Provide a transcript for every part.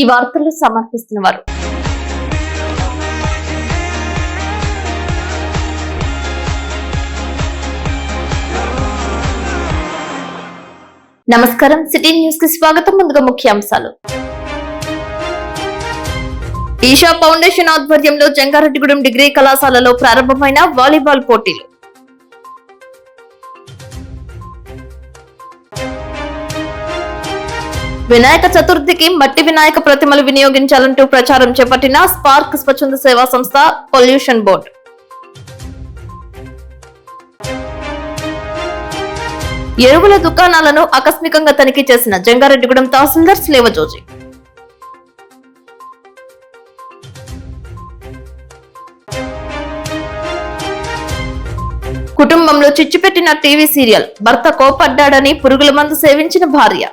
ఈ వార్తలు సమర్పిస్తున్నవారు నమస్కారం. సిటీ న్యూస్ కి స్వాగతం. ముందుగా ముఖ్యాంశాలు. ఈషా ఫౌండేషన్ ఆధ్వర్యంలో జంగారెడ్డిగూడెం డిగ్రీ కళాశాలలో ప్రారంభమైన వాలీబాల్ పోటీలు. వినాయక చతుర్థికి మట్టి వినాయక ప్రతిమలు వినియోగించాలంటూ ప్రచారం చేపట్టిన స్పార్క్ స్వచ్ఛంద సేవా సంస్థ, పొల్యూషన్ బోర్డు. ఎరువుల దుకాణాలను ఆకస్మికంగా తనిఖీ చేసిన జంగారెడ్డిగూడెం తహసీల్దార్ స్లేవజోజి. కుటుంబంలో చిచ్చుపెట్టిన టీవీ సీరియల్. భర్త కోపడ్డాడని పురుగుల మందు సేవించిన భార్య.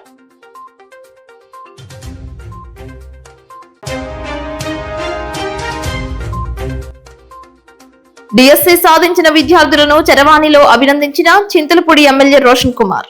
డిఎస్సి సాధించిన విద్యార్థులను చరవాణిలో అభినందించిన చింతలపూడి ఎమ్మెల్యే రోషన్ కుమార్.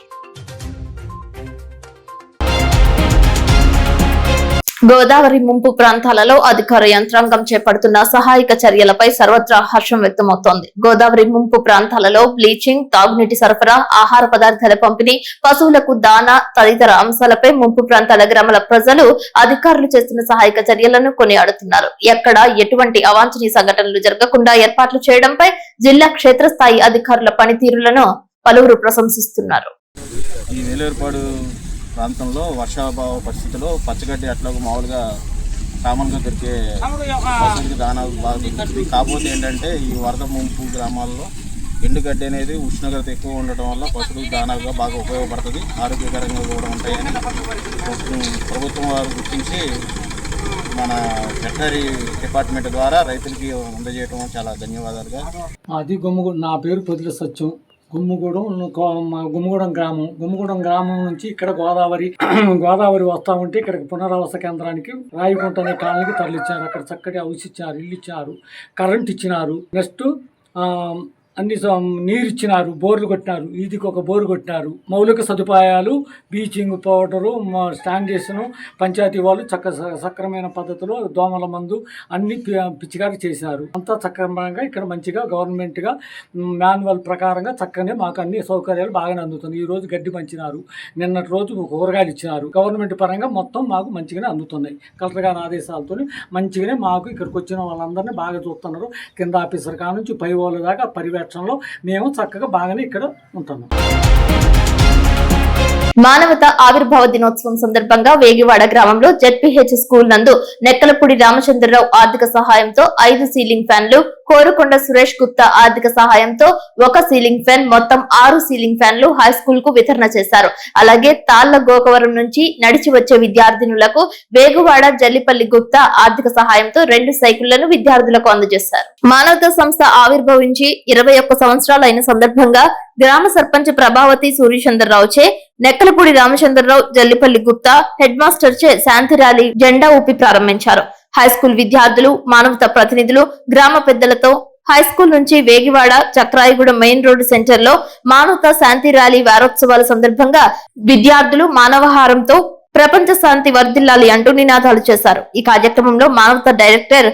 గోదావరి ముంపు ప్రాంతాలలో అధికార యంత్రాంగం చేపడుతున్న సహాయక చర్యలపై సర్వత్రా హర్షం వ్యక్తమవుతోంది. గోదావరి ముంపు ప్రాంతాలలో బ్లీచింగ్, తాగునీటి సరఫరా, ఆహార పదార్థాల పంపిణీ, పశువులకు దానా తదితర అంశాలపై ముంపు ప్రాంతాల గ్రామాల ప్రజలు అధికారులు చేస్తున్న సహాయక చర్యలను కొనియాడుతున్నారు. ఎక్కడ ఎటువంటి అవాంఛనీయ సంఘటనలు జరగకుండా ఏర్పాట్లు చేయడంపై జిల్లా క్షేత్రస్థాయి అధికారుల పనితీరులను పలువురు ప్రశంసిస్తున్నారు. ప్రాంతంలో వర్షాభావ పరిస్థితుల్లో పచ్చగడ్డి అట్లాగూ మామూలుగా కామన్గా దొరికే పశువులకి దానాలు బాగా దొరుకుతుంది. కాకపోతే ఏంటంటే ఈ వరద ముంపు గ్రామాల్లో ఎండుగడ్డి అనేది ఉష్ణోగ్రత ఎక్కువ ఉండటం వల్ల పశువులకు దానాలుగా బాగా ఉపయోగపడుతుంది, ఆరోగ్యకరంగా కూడా ఉంటాయని ప్రభుత్వం వారు గుర్తించి మన వెటనరీ డిపార్ట్మెంట్ ద్వారా రైతులకి అందజేయడం చాలా ధన్యవాదాలుగా. అది నా పేరు పొదిల సత్యం. గుమ్మగూడెం గ్రామం నుంచి ఇక్కడ గోదావరి వస్తా ఉంటే ఇక్కడికి పునరావాస కేంద్రానికి రాయకుంట అనే కాలనీకి తరలిచ్చారు. అక్కడ చక్కటి హౌస్ ఇచ్చారు, ఇల్లు ఇచ్చారు, కరెంట్ ఇచ్చినారు, నెక్స్ట్ అన్ని నీరు ఇచ్చినారు, బోర్లు కొట్టినారు, వీధికి ఒక బోరు కొట్టినారు. మౌలిక సదుపాయాలు, బ్లీచింగ్ పౌడరు, శానిటేషను పంచాయతీ వాళ్ళు సక్రమైన పద్ధతిలో దోమల మందు అన్ని పిచ్చికారి చేశారు. అంతా సక్రమంగా ఇక్కడ మంచిగా గవర్నమెంట్గా మాన్యువల్ ప్రకారంగా చక్కనే మాకు అన్ని సౌకర్యాలు బాగానే అందుతున్నాయి. ఈ రోజు గడ్డి పంచినారు, నిన్నటి రోజు కూరగాయలు ఇచ్చినారు. గవర్నమెంట్ పరంగా మొత్తం మాకు మంచిగానే అందుతున్నాయి. కలెక్టర్ గారి ఆదేశాలతో మంచిగానే మాకు ఇక్కడికి వచ్చిన వాళ్ళందరినీ బాగా చూస్తున్నారు. కింద ఆఫీసర్ కా నుంచి పై వాళ్ళ దాకా పర్యవేక్షణలో మేము చక్కగా బాగానే ఇక్కడ ఉంటున్నాం. మానవత ఆవిర్భావ దినోత్సవం సందర్భంగా వేగివాడ గ్రామంలో జెడ్పీహెచ్ స్కూల్ నందు నెక్కలపూడి రామచంద్రరావు ఆర్థిక సహాయంతో 5 సీలింగ్ ఫ్యాన్లు, కోరుకొండ సురేష్ గుప్తా ఆర్థిక సహాయంతో 1 సీలింగ్ ఫ్యాన్, మొత్తం 6 సీలింగ్ ఫ్యాన్లు హై స్కూల్ కు వితరణ చేశారు. అలాగే తాళ్ల గోకవరం నుంచి నడిచి వచ్చే విద్యార్థినులకు వేగువాడ జల్లిపల్లి గుప్తా ఆర్థిక సహాయంతో 2 సైకిళ్లను విద్యార్థులకు అందజేశారు. మానవత సంస్థ ఆవిర్భవించి 21 సంవత్సరాలైన సందర్భంగా గ్రామ సర్పంచ్ ప్రభావతి సూర్యచంద్రరావు చే నెక్కలపూడి రామచంద్రరావు, జల్లిపల్లి గుప్తా హెడ్ మాస్టర్ చే శాంతి ర్యాలీ జెండా ఊపి ప్రారంభించారు. హైస్కూల్ విద్యార్థులు, మానవత ప్రతినిధులు, గ్రామ పెద్దలతో హైస్కూల్ నుంచి వేగివాడ చక్రాయిగూడ మెయిన్ రోడ్డు సెంటర్ లో మానవత శాంతి ర్యాలీ వారోత్సవాల సందర్భంగా విద్యార్థులు మానవహారంతో ప్రపంచ శాంతి వర్ధిల్లాలి అంటూ నినాదాలు చేశారు. ఈ కార్యక్రమంలో మానవత డైరెక్టర్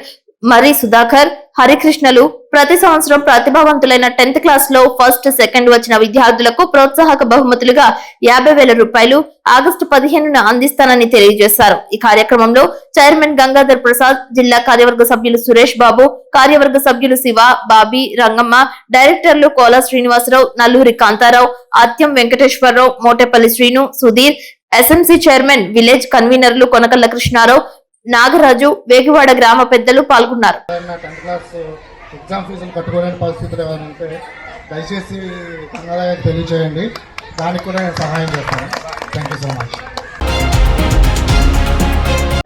మరి సుధాకర్, హరికృష్ణలు ప్రతి సంవత్సరం ప్రతిభావంతులైన 10th క్లాస్ లో ఫస్ట్, సెకండ్ వచ్చిన విద్యార్థులకు ప్రోత్సాహక బహుమతులుగా 50,000 రూపాయలు ఆగస్టు 15న అందిస్తానని తెలియజేశారు. ఈ కార్యక్రమంలో చైర్మన్ గంగాధర్ ప్రసాద్, జిల్లా కార్యవర్గ సభ్యులు సురేష్ బాబు, కార్యవర్గ సభ్యులు శివ, బాబీ, రంగమ్మ, డైరెక్టర్లు Kola Srinivasarao, Nalluri Kantharao, Athyam Venkateswararao, Motepalli Srinu, Sudheer, SMC chairman, village కన్వీనర్లు కొనకల్ల కృష్ణారావు, నాగరాజు, వేగివాడ గ్రామ పెద్దలు పాల్గొన్నారు. ఎగ్జామ్ ఫీజులు కట్టుకోలేని పరిస్థితులు ఏమైనా ఉంటే దయచేసి కన్నడగా తెలియజేయండి, దానికి కూడా నేను సహాయం చేస్తాను. Thank you so much.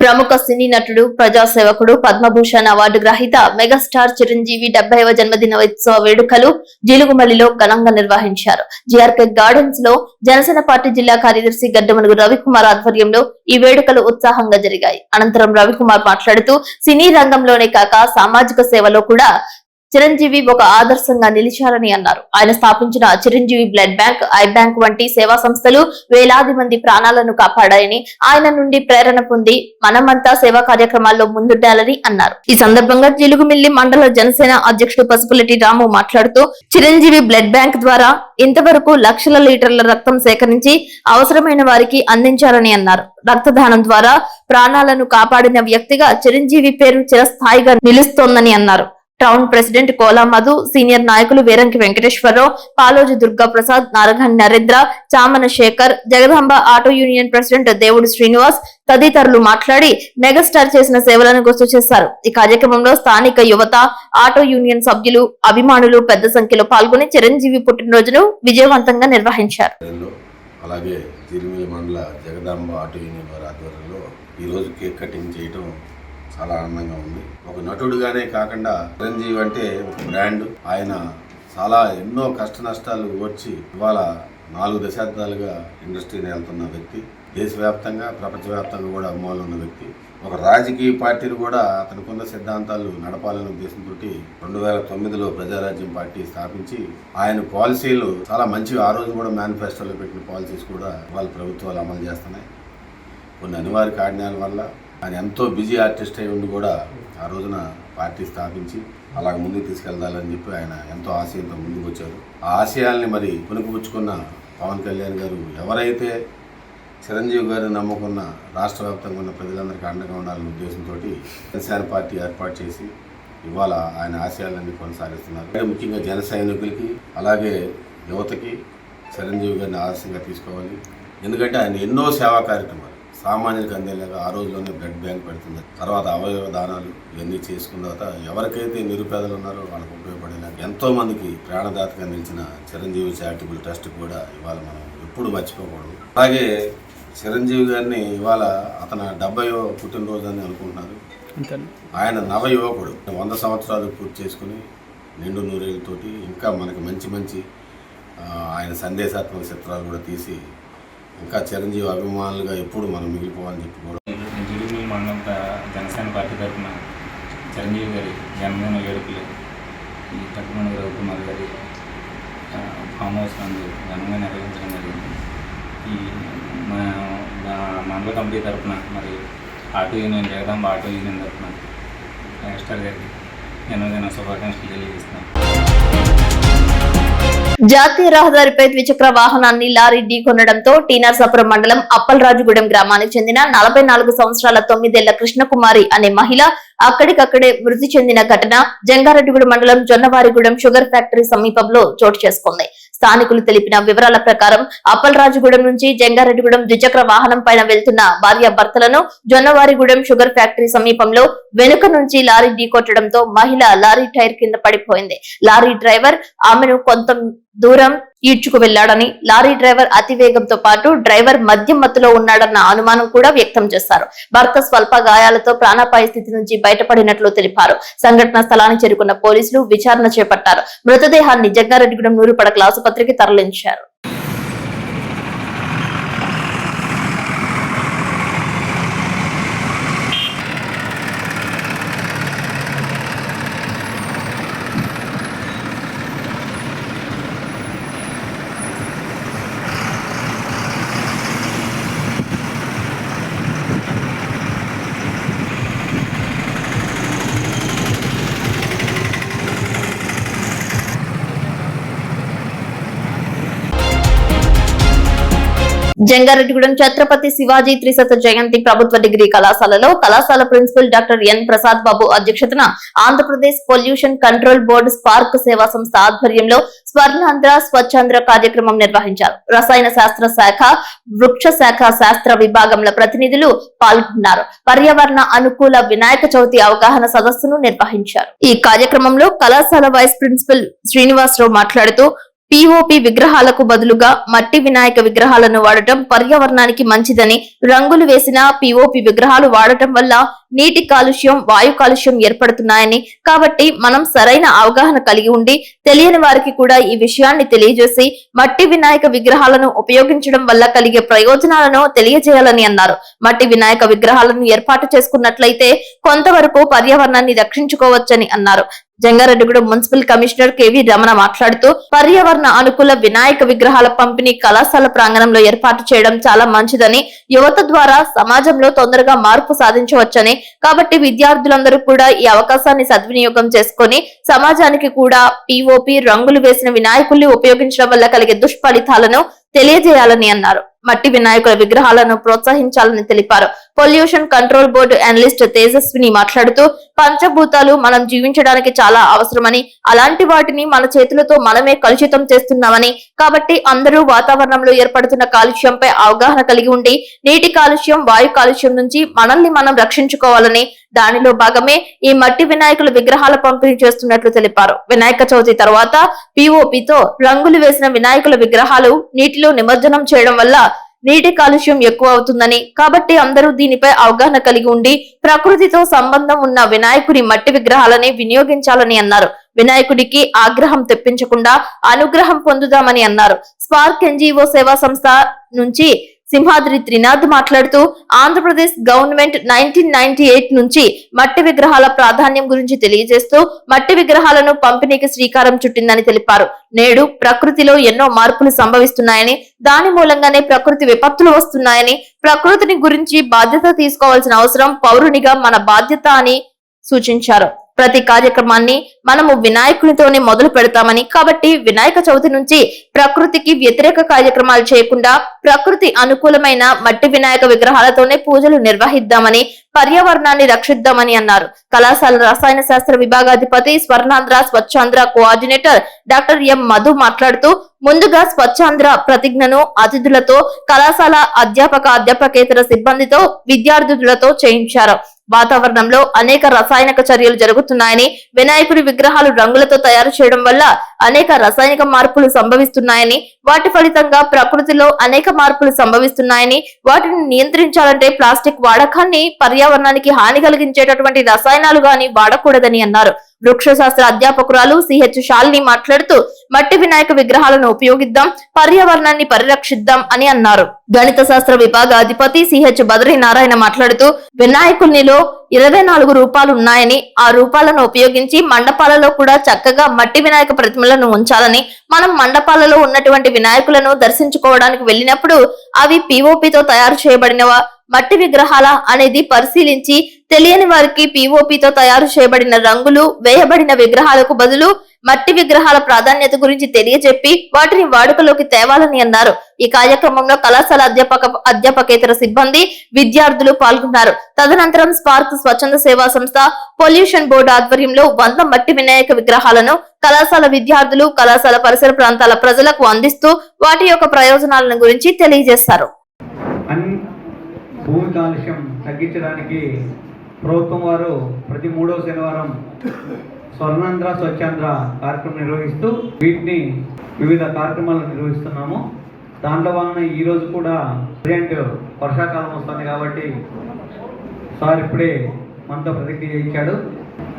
ప్రముఖ సినీ నటుడు, ప్రజాసేవకుడు, పద్మభూషణ్ అవార్డు గ్రహీత మెగాస్టార్ చిరంజీవి 70వ జన్మదినోత్సవ వేడుకలు జిలుగుమల్లిలో ఘనంగా నిర్వహించారు. జిఆర్కే గార్డెన్స్ లో జనసేన పార్టీ జిల్లా కార్యదర్శి గడ్డమనుగు రవికుమార్ ఆధ్వర్యంలో ఈ వేడుకలు ఉత్సాహంగా జరిగాయి. అనంతరం రవికుమార్ మాట్లాడుతూ సినీ రంగంలోనే కాక సామాజిక సేవలో కూడా చిరంజీవి ఒక ఆదర్శంగా నిలిచారని అన్నారు. ఆయన స్థాపించిన Chiranjeevi blood bank, I bank వంటి సేవా సంస్థలు వేలాది మంది ప్రాణాలను కాపాడాయని, ఆయన నుండి ప్రేరణ పొంది మనమంతా సేవా కార్యక్రమాల్లో ముందుండాలని అన్నారు. ఈ సందర్భంగా జిలుగుమిల్లి మండల జనసేన అధ్యక్షుడు పసుపులెట్టి రాము మాట్లాడుతూ, చిరంజీవి బ్లడ్ బ్యాంక్ ద్వారా ఇంతవరకు లక్షల లీటర్ల రక్తం సేకరించి అవసరమైన వారికి అందించారని అన్నారు. రక్తదానం ద్వారా ప్రాణాలను కాపాడిన వ్యక్తిగా చిరంజీవి పేరు చిరస్థాయిగా నిలుస్తోందని అన్నారు. టౌన్ ప్రెసిడెంట్ కోలా మధు, సీనియర్ నాయకులు Veeranki Venkateswararao, Paloji Durga Prasad, Naragan Narendra, Chamana Shekhar, Jagadamba auto union president Devudu Srinivas తదితరులు మాట్లాడి మెగాస్టార్ చేసిన సేవలను గుర్తు చేశారు. ఈ కార్యక్రమంలో స్థానిక యువత, ఆటో యూనియన్ సభ్యులు, అభిమానులు పెద్ద సంఖ్యలో పాల్గొని చిరంజీవి పుట్టినరోజును విజయవంతంగా నిర్వహించారు. అలాగే జిలుగుమిల్లి మండల జగదాంబ ఆటో యూనియన్ వారి ఆధ్వర్యంలో ఈరోజు కేక్ కటింగ్ చేయడం చాలా ఆనందంగా ఉంది. ఒక నటుడుగానే కాకుండా చిరంజీవి అంటే ఒక బ్రాండ్. ఆయన చాలా ఎన్నో కష్ట నష్టాలు వచ్చి ఇవాళ 4 దశాబ్దాలుగా ఇండస్ట్రీని వెళ్తున్న వ్యక్తి, దేశవ్యాప్తంగా ప్రపంచవ్యాప్తంగా కూడా అభిమానులు ఉన్న వ్యక్తి. ఒక రాజకీయ పార్టీని కూడా అతనికున్న సిద్ధాంతాలు నడపాలనే ఉద్దేశంతో 2009లో ప్రజారాజ్యం పార్టీ స్థాపించి ఆయన పాలసీలు చాలా మంచి, ఆ రోజు కూడా మేనిఫెస్టోలో పెట్టిన పాలసీస్ కూడా వాళ్ళ ప్రభుత్వాలు అమలు చేస్తున్నాయి. కొన్ని అనివార్య కారణాల వల్ల ఆయన ఎంతో బిజీ ఆర్టిస్ట్ అయి ఉండి కూడా ఆ రోజున పార్టీ స్థాపించి అలాగ ముందుకు తీసుకెళ్లాలని చెప్పి ఆయన ఎంతో ఆశయంతో ముందుకు వచ్చారు. ఆ ఆశయాల్ని మరి పుణుకుపుచ్చుకున్న పవన్ కళ్యాణ్ గారు ఎవరైతే చిరంజీవి గారిని నమ్ముకున్న రాష్ట్ర వ్యాప్తంగా ఉన్న ప్రజలందరికీ అండగా ఉండాలనే ఉద్దేశంతో జనసేన పార్టీ ఏర్పాటు చేసి ఇవాళ ఆయన ఆశయాలన్నీ కొనసాగిస్తున్నారు. ముఖ్యంగా జన సైనికులకి అలాగే యువతకి చిరంజీవి గారిని ఆదర్శంగా తీసుకోవాలి. ఎందుకంటే ఆయన ఎన్నో సేవా కార్యక్రమాలు సామాన్యులకు అందేలాగా ఆ రోజుల్లోనే బ్లడ్ బ్యాంక్ పెడుతుంది. తర్వాత అవయవ దానాలు ఇవన్నీ చేసుకున్న తర్వాత ఎవరికైతే నిరుపేదలు ఉన్నారో వాళ్ళకు ఉపయోగపడేలాగా ఎంతో మందికి ప్రాణదాతగా నిలిచిన చిరంజీవి చారిటబుల్ ట్రస్ట్ కూడా ఇవాళ మనం ఎప్పుడు మర్చిపోకూడదు. అలాగే చిరంజీవి గారిని ఇవాళ అతను 70వ పుట్టినరోజు అని అనుకుంటున్నారు. ఆయన నవ యువకుడు, 100 సంవత్సరాలు పూర్తి చేసుకుని నిండు నూరేళ్ళతోటి ఇంకా మనకి మంచి మంచి ఆయన సందేశాత్మక చిత్రాలు కూడా తీసి ఇంకా చిరంజీవి అభిమానులుగా ఎప్పుడు మనం మిగిలిపోవాలని చెప్పి కూడా జిలుగుమిల్లి మండలం జనసేన పార్టీ తరఫున చిరంజీవి గారి జన్మదిన వేడుకలు ఈ తక్కువ రఘుకుమార్ గారి ఫామ్ హౌస్ నందు ఘనంగా నిర్వహించడం జరిగింది. ఈ మండల కమిటీ తరఫున మరి auto union, Jagadamba auto union తరఫున మెగాస్టార్ గారికి జన్మదిన శుభాకాంక్షలు తెలియజేస్తున్నాను. జాతీయ రహదారిపై ద్విచక్ర వాహనాన్ని లారీ ఢీకొనడంతో టీనర్సాపురం మండలం అప్పలరాజుగూడెం గ్రామానికి చెందిన 44 సంవత్సరాల 9 ఏళ్ల కృష్ణకుమారి అనే మహిళ అక్కడికక్కడే మృతి చెందిన ఘటన జంగారెడ్డిగూడెం మండలం జొన్నవారిగూడెం షుగర్ ఫ్యాక్టరీ సమీపంలో చోటు చేసుకుంది. స్థానికులు తెలిపిన వివరాల ప్రకారం అప్పలరాజుగూడెం నుంచి జంగారెడ్డిగూడెం ద్విచక్ర వాహనం పైన వెళ్తున్న భార్యాభర్తలను జొన్నవారిగూడెం షుగర్ ఫ్యాక్టరీ సమీపంలో వెనుక నుంచి లారీ ఢీకొట్టడంతో మహిళ లారీ టైర్ కింద పడిపోయింది. లారీ డ్రైవర్ ఆమెను కొంత దూరం ఈడ్చుకు వెళ్లాడని, లారీ డ్రైవర్ అతివేగంతో పాటు డ్రైవర్ మద్యం మత్తులో ఉన్నాడన్న అనుమానం కూడా వ్యక్తం చేశారు. భర్త స్వల్ప గాయాలతో ప్రాణాపాయ స్థితి నుంచి బయటపడినట్లు తెలిపారు. సంఘటన స్థలానికి చేరుకున్న పోలీసులు విచారణ చేపట్టారు. మృతదేహాన్ని జంగారెడ్డిగూడెం నూరుపడకల ఆసుపత్రికి తరలించారు. జంగారెడ్డిగూడెం ఛత్రపతి శివాజీ త్రిశత జయంతి ప్రభుత్వ డిగ్రీ కళాశాలలో కళాశాల principal doctor N Prasad Babu అధ్యక్షతన Andhra Pradesh pollution control board spark సేవా సంస్థ ఆధ్వర్యంలో స్వర్ణాంధ్ర స్వచ్ఛాంధ్ర కార్యక్రమం నిర్వహించారు. రసాయన శాస్త్ర శాఖ, వృక్ష శాఖ శాస్త్ర విభాగంల ప్రతినిధులు పాల్గొన్నారు. పర్యావరణ అనుకూల వినాయక చవితి అవగాహన సదస్సును నిర్వహించారు. ఈ కార్యక్రమంలో కళాశాల వైస్ ప్రిన్సిపల్ శ్రీనివాసరావు మాట్లాడుతూ పిఓపి విగ్రహాలకు బదులుగా మట్టి వినాయక విగ్రహాలను వాడటం పర్యావరణానికి మంచిదని, రంగులు వేసిన పిఓపి విగ్రహాలు వాడటం వల్ల నీటి కాలుష్యం, వాయు కాలుష్యం ఏర్పడుతున్నాయని, కాబట్టి మనం సరైన అవగాహన కలిగి ఉండి తెలియని వారికి కూడా ఈ విషయాన్ని తెలియజేసి మట్టి వినాయక విగ్రహాలను ఉపయోగించడం వల్ల కలిగే ప్రయోజనాలను తెలియజేయాలని అన్నారు. మట్టి వినాయక విగ్రహాలను ఏర్పాటు చేసుకున్నట్లయితే కొంతవరకు పర్యావరణాన్ని రక్షించుకోవచ్చని అన్నారు. జంగారెడ్డిగూడెం మున్సిపల్ కమిషనర్ కెవి రమణ మాట్లాడుతూ పర్యావరణ అనుకూల వినాయక విగ్రహాల పంపిణీ కళాశాల ప్రాంగణంలో ఏర్పాటు చేయడం చాలా మంచిదని, యువత ద్వారా సమాజంలో తొందరగా మార్పు సాధించవచ్చని, కాబట్టి విద్యార్థులందరూ కూడా ఈ అవకాశాన్ని సద్వినియోగం చేసుకుని సమాజానికి కూడా పిఓపి రంగులు వేసిన వినాయకుల్ని ఉపయోగించడం వల్ల కలిగే దుష్ఫలితాలను తెలియజేయాలని అన్నారు. మట్టి వినాయకుల విగ్రహాలను ప్రోత్సహించాలని తెలిపారు. Pollution control board analyst Tejaswini మాట్లాడుతూ పంచభూతాలు మనం జీవించడానికి చాలా అవసరమని, అలాంటి వాటిని మన చేతులతో మనమే కలుషితం చేస్తున్నామని, కాబట్టి అందరూ వాతావరణంలో ఏర్పడుతున్న కాలుష్యంపై అవగాహన కలిగి ఉండి నీటి కాలుష్యం, వాయు కాలుష్యం నుంచి మనల్ని మనం రక్షించుకోవాలని, దానిలో భాగమే ఈ మట్టి వినాయకుల విగ్రహాల పంపిణీ చేస్తున్నట్లు తెలిపారు. వినాయక చవితి తర్వాత పిఓపితో రంగులు వేసిన వినాయకుల విగ్రహాలు నీటిలో నిమజ్జనం చేయడం వల్ల నీటి కాలుష్యం ఎక్కువ అవుతుందని, కాబట్టి అందరూ దీనిపై అవగాహన కలిగి ఉండి ప్రకృతితో సంబంధం ఉన్న వినాయకుడి మట్టి విగ్రహాలని వినియోగించాలని అన్నారు. వినాయకుడికి ఆగ్రహం తెప్పించకుండా అనుగ్రహం పొందుదామని అన్నారు. స్పార్క్ ఎన్జిఓ సేవా సంస్థ నుంచి సింహాద్రి త్రినాథ్ మాట్లాడుతూ ఆంధ్రప్రదేశ్ గవర్నమెంట్ 1998 నుంచి మట్టి విగ్రహాల ప్రాధాన్యం గురించి తెలియజేస్తూ మట్టి విగ్రహాలను పంపిణీకి శ్రీకారం చుట్టిందని తెలిపారు. నేడు ప్రకృతిలో ఎన్నో మార్పులు సంభవిస్తున్నాయని, దాని మూలంగానే ప్రకృతి విపత్తులు వస్తున్నాయని, ప్రకృతిని గురించి బాధ్యత తీసుకోవాల్సిన అవసరం పౌరునిగా మన బాధ్యత అని సూచించారు. ప్రతి కార్యక్రమాన్ని మనము వినాయకునితోనే మొదలు పెడతామని, కాబట్టి వినాయక చవితి నుంచి ప్రకృతికి వ్యతిరేక కార్యక్రమాలు చేయకుండా ప్రకృతి అనుకూలమైన మట్టి వినాయక విగ్రహాలతోనే పూజలు నిర్వహిద్దామని, పర్యావరణాన్ని రక్షిద్దామని అన్నారు. కళాశాల రసాయన శాస్త్ర విభాగాధిపతి, Swarnandhra Swachhandhra coordinator doctor M Madhu మాట్లాడుతూ ముందుగా స్వచ్ఛాంధ్ర ప్రతిజ్ఞను అతిథులతో, కళాశాల అధ్యాపకేతర సిబ్బందితో, విద్యార్థులతో చేయించారు. వాతావరణంలో అనేక రసాయనిక చర్యలు జరుగుతున్నాయని, వినాయకుడి విగ్రహాలు రంగులతో తయారు చేయడం వల్ల అనేక రసాయనిక మార్పులు సంభవిస్తున్నాయని, వాటి ఫలితంగా ప్రకృతిలో అనేక మార్పులు సంభవిస్తున్నాయని, వాటిని నియంత్రించాలంటే ప్లాస్టిక్ వాడకాన్ని, పర్యావరణానికి హాని కలిగించేటటువంటి రసాయనాలు గాని వాడకూడదని అన్నారు. వృక్షశాస్త్ర అధ్యాపకురాలు సిహెచ్ శాలిని మాట్లాడుతూ మట్టి వినాయక విగ్రహాలను ఉపయోగిద్దాం, పర్యావరణాన్ని పరిరక్షిద్దాం అని అన్నారు. గణిత శాస్త్ర విభాగ అధిపతి సిహెచ్ బద్రీ నారాయణ మాట్లాడుతూ వినాయకునిలో 24 రూపాలు ఉన్నాయని, ఆ రూపాలను ఉపయోగించి మండపాలలో కూడా చక్కగా మట్టి వినాయక ప్రతిమలను ఉంచాలని, మనం మండపాలలో ఉన్నటువంటి వినాయకులను దర్శించుకోవడానికి వెళ్ళినప్పుడు అవి పిఓపితో తయారు చేయబడినవా, మట్టి విగ్రహాల అనేది పరిశీలించి తెలియని వారికి పిఓపితో తయారు చేయబడిన రంగులు వేయబడిన విగ్రహాలకు బదులు మట్టి విగ్రహాల ప్రాధాన్యత గురించి తెలియజెప్పి వాటిని వాడుకలోకి తేవాలని అన్నారు. ఈ కార్యక్రమంలో కళాశాల అధ్యాపకేతర సిబ్బంది, విద్యార్థులు పాల్గొన్నారు. తదనంతరం స్పార్క్ స్వచ్ఛంద సేవా సంస్థ, పొల్యూషన్ బోర్డు ఆధ్వర్యంలో 100 మట్టి వినాయక విగ్రహాలను కళాశాల విద్యార్థులు, కళాశాల పరిసర ప్రాంతాల ప్రజలకు అందిస్తూ వాటి యొక్క ప్రయోజనాలను గురించి తెలియజేశారు. భూమి కాలుష్యం తగ్గించడానికి ప్రభుత్వం వారు ప్రతి 3వ శనివారం స్వర్ణాంధ్ర స్వచ్ఛాంధ్ర కార్యక్రమం నిర్వహిస్తూ వీటిని వివిధ కార్యక్రమాలను నిర్వహిస్తున్నాము. దాంట్లో భాగంగా ఈరోజు కూడా ప్రజెంట్ వర్షాకాలం వస్తుంది కాబట్టి సార్ ఇప్పుడే మనతో ప్రతిజ్ఞ చేయించాడు.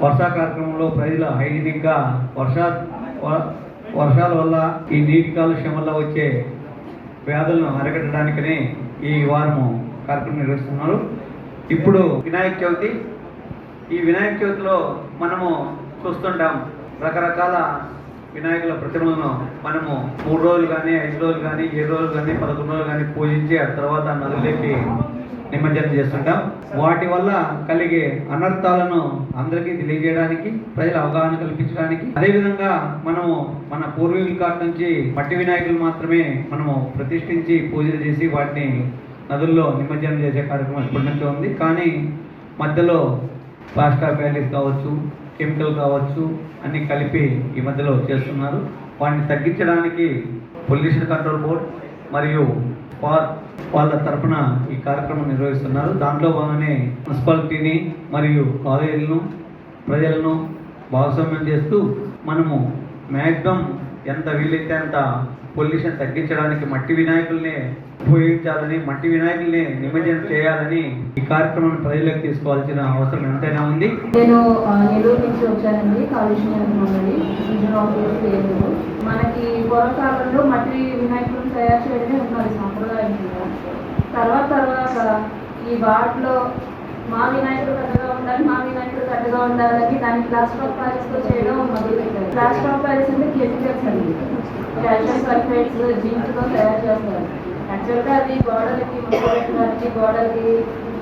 వర్షా కార్యక్రమంలో ప్రజలు హైజీనిక్గా వర్షాల వల్ల ఈ నీటి కాలుష్యం వల్ల వచ్చే వ్యాధులను అరికట్టడానికనే ఈ వారము కార్యక్రమం నిర్వహిస్తున్నారు. ఇప్పుడు వినాయక చవితి. ఈ వినాయక చవితిలో మనము చూస్తుంటాం రకరకాల వినాయకుల ప్రతిమలను మనము 3 రోజులు కానీ 5 రోజులు కానీ 7 రోజులు కానీ 11 రోజులు కానీ పూజించి ఆ తర్వాత నదులకి నిమజ్జనం చేస్తుంటాం. వాటి వల్ల కలిగే అనర్థాలను అందరికీ తెలియజేయడానికి, ప్రజల అవగాహన కల్పించడానికి, అదేవిధంగా మనము మన పూర్వీకుల కాటి నుంచి మట్టి వినాయకులు మాత్రమే మనము ప్రతిష్ఠించి పూజలు చేసి వాటిని నదుల్లో నిమజ్జనం చేసే కార్యక్రమం ఇప్పటి నుంచే ఉంది. కానీ మధ్యలో ప్లాస్టర్ ప్యాలెస్ కావచ్చు, కెమికల్ కావచ్చు అన్ని కలిపి ఈ మధ్యలో చేస్తున్నారు. వాటిని తగ్గించడానికి పొల్యూషన్ కంట్రోల్ బోర్డ్ మరియు వాళ్ళ తరఫున ఈ కార్యక్రమం నిర్వహిస్తున్నారు. దాంట్లో భాగంగానే మున్సిపాలిటీని మరియు కాలేజీలను, ప్రజలను భాగస్వామ్యం చేస్తూ మనము మ్యాక్సిమం ఎంత వీలైతే అంత పొల్యూషన్ తగ్గించడానికి మట్టి వినాయకుల్ని ఉపయోగించాలని, మట్టి వినాయకుల్ని నిమజ్జనం చేయాలని ఈ కార్యక్రమాన్ని ప్రజలకు తీసుకోవాల్సిన అవసరం ఎంతైనా ఉంది. నేను నెల్లూరు నుంచి వచ్చానండి. కాలుష్యం రీజనల్ ఆఫీస్ ఏలూరు. మనకి పూర్వకాలంలో మట్టి వినాయకులను తయారు చేయడమే ఉన్నది సాంప్రదాయంగా. తర్వాత ఈ వాటిలో మా వినాయకుడు పెద్దగా ఉండాలి, మా వినాయకుడు చక్కగా ఉండాలని దాన్ని ప్లాస్టర్ ఆఫ్ ప్యారిస్ తో చేయడం మొదలుపెట్టారు. ప్లాస్టర్ ఆఫ్ ప్యారిస్ అంటే కెమికల్స్ అండి, కాల్షియం సల్ఫేట్స్, జింక్ తో తయారు చేస్తారు. యాక్చువల్గా అది గోడలకి ముట్టుకోవడానికి, గోడలకి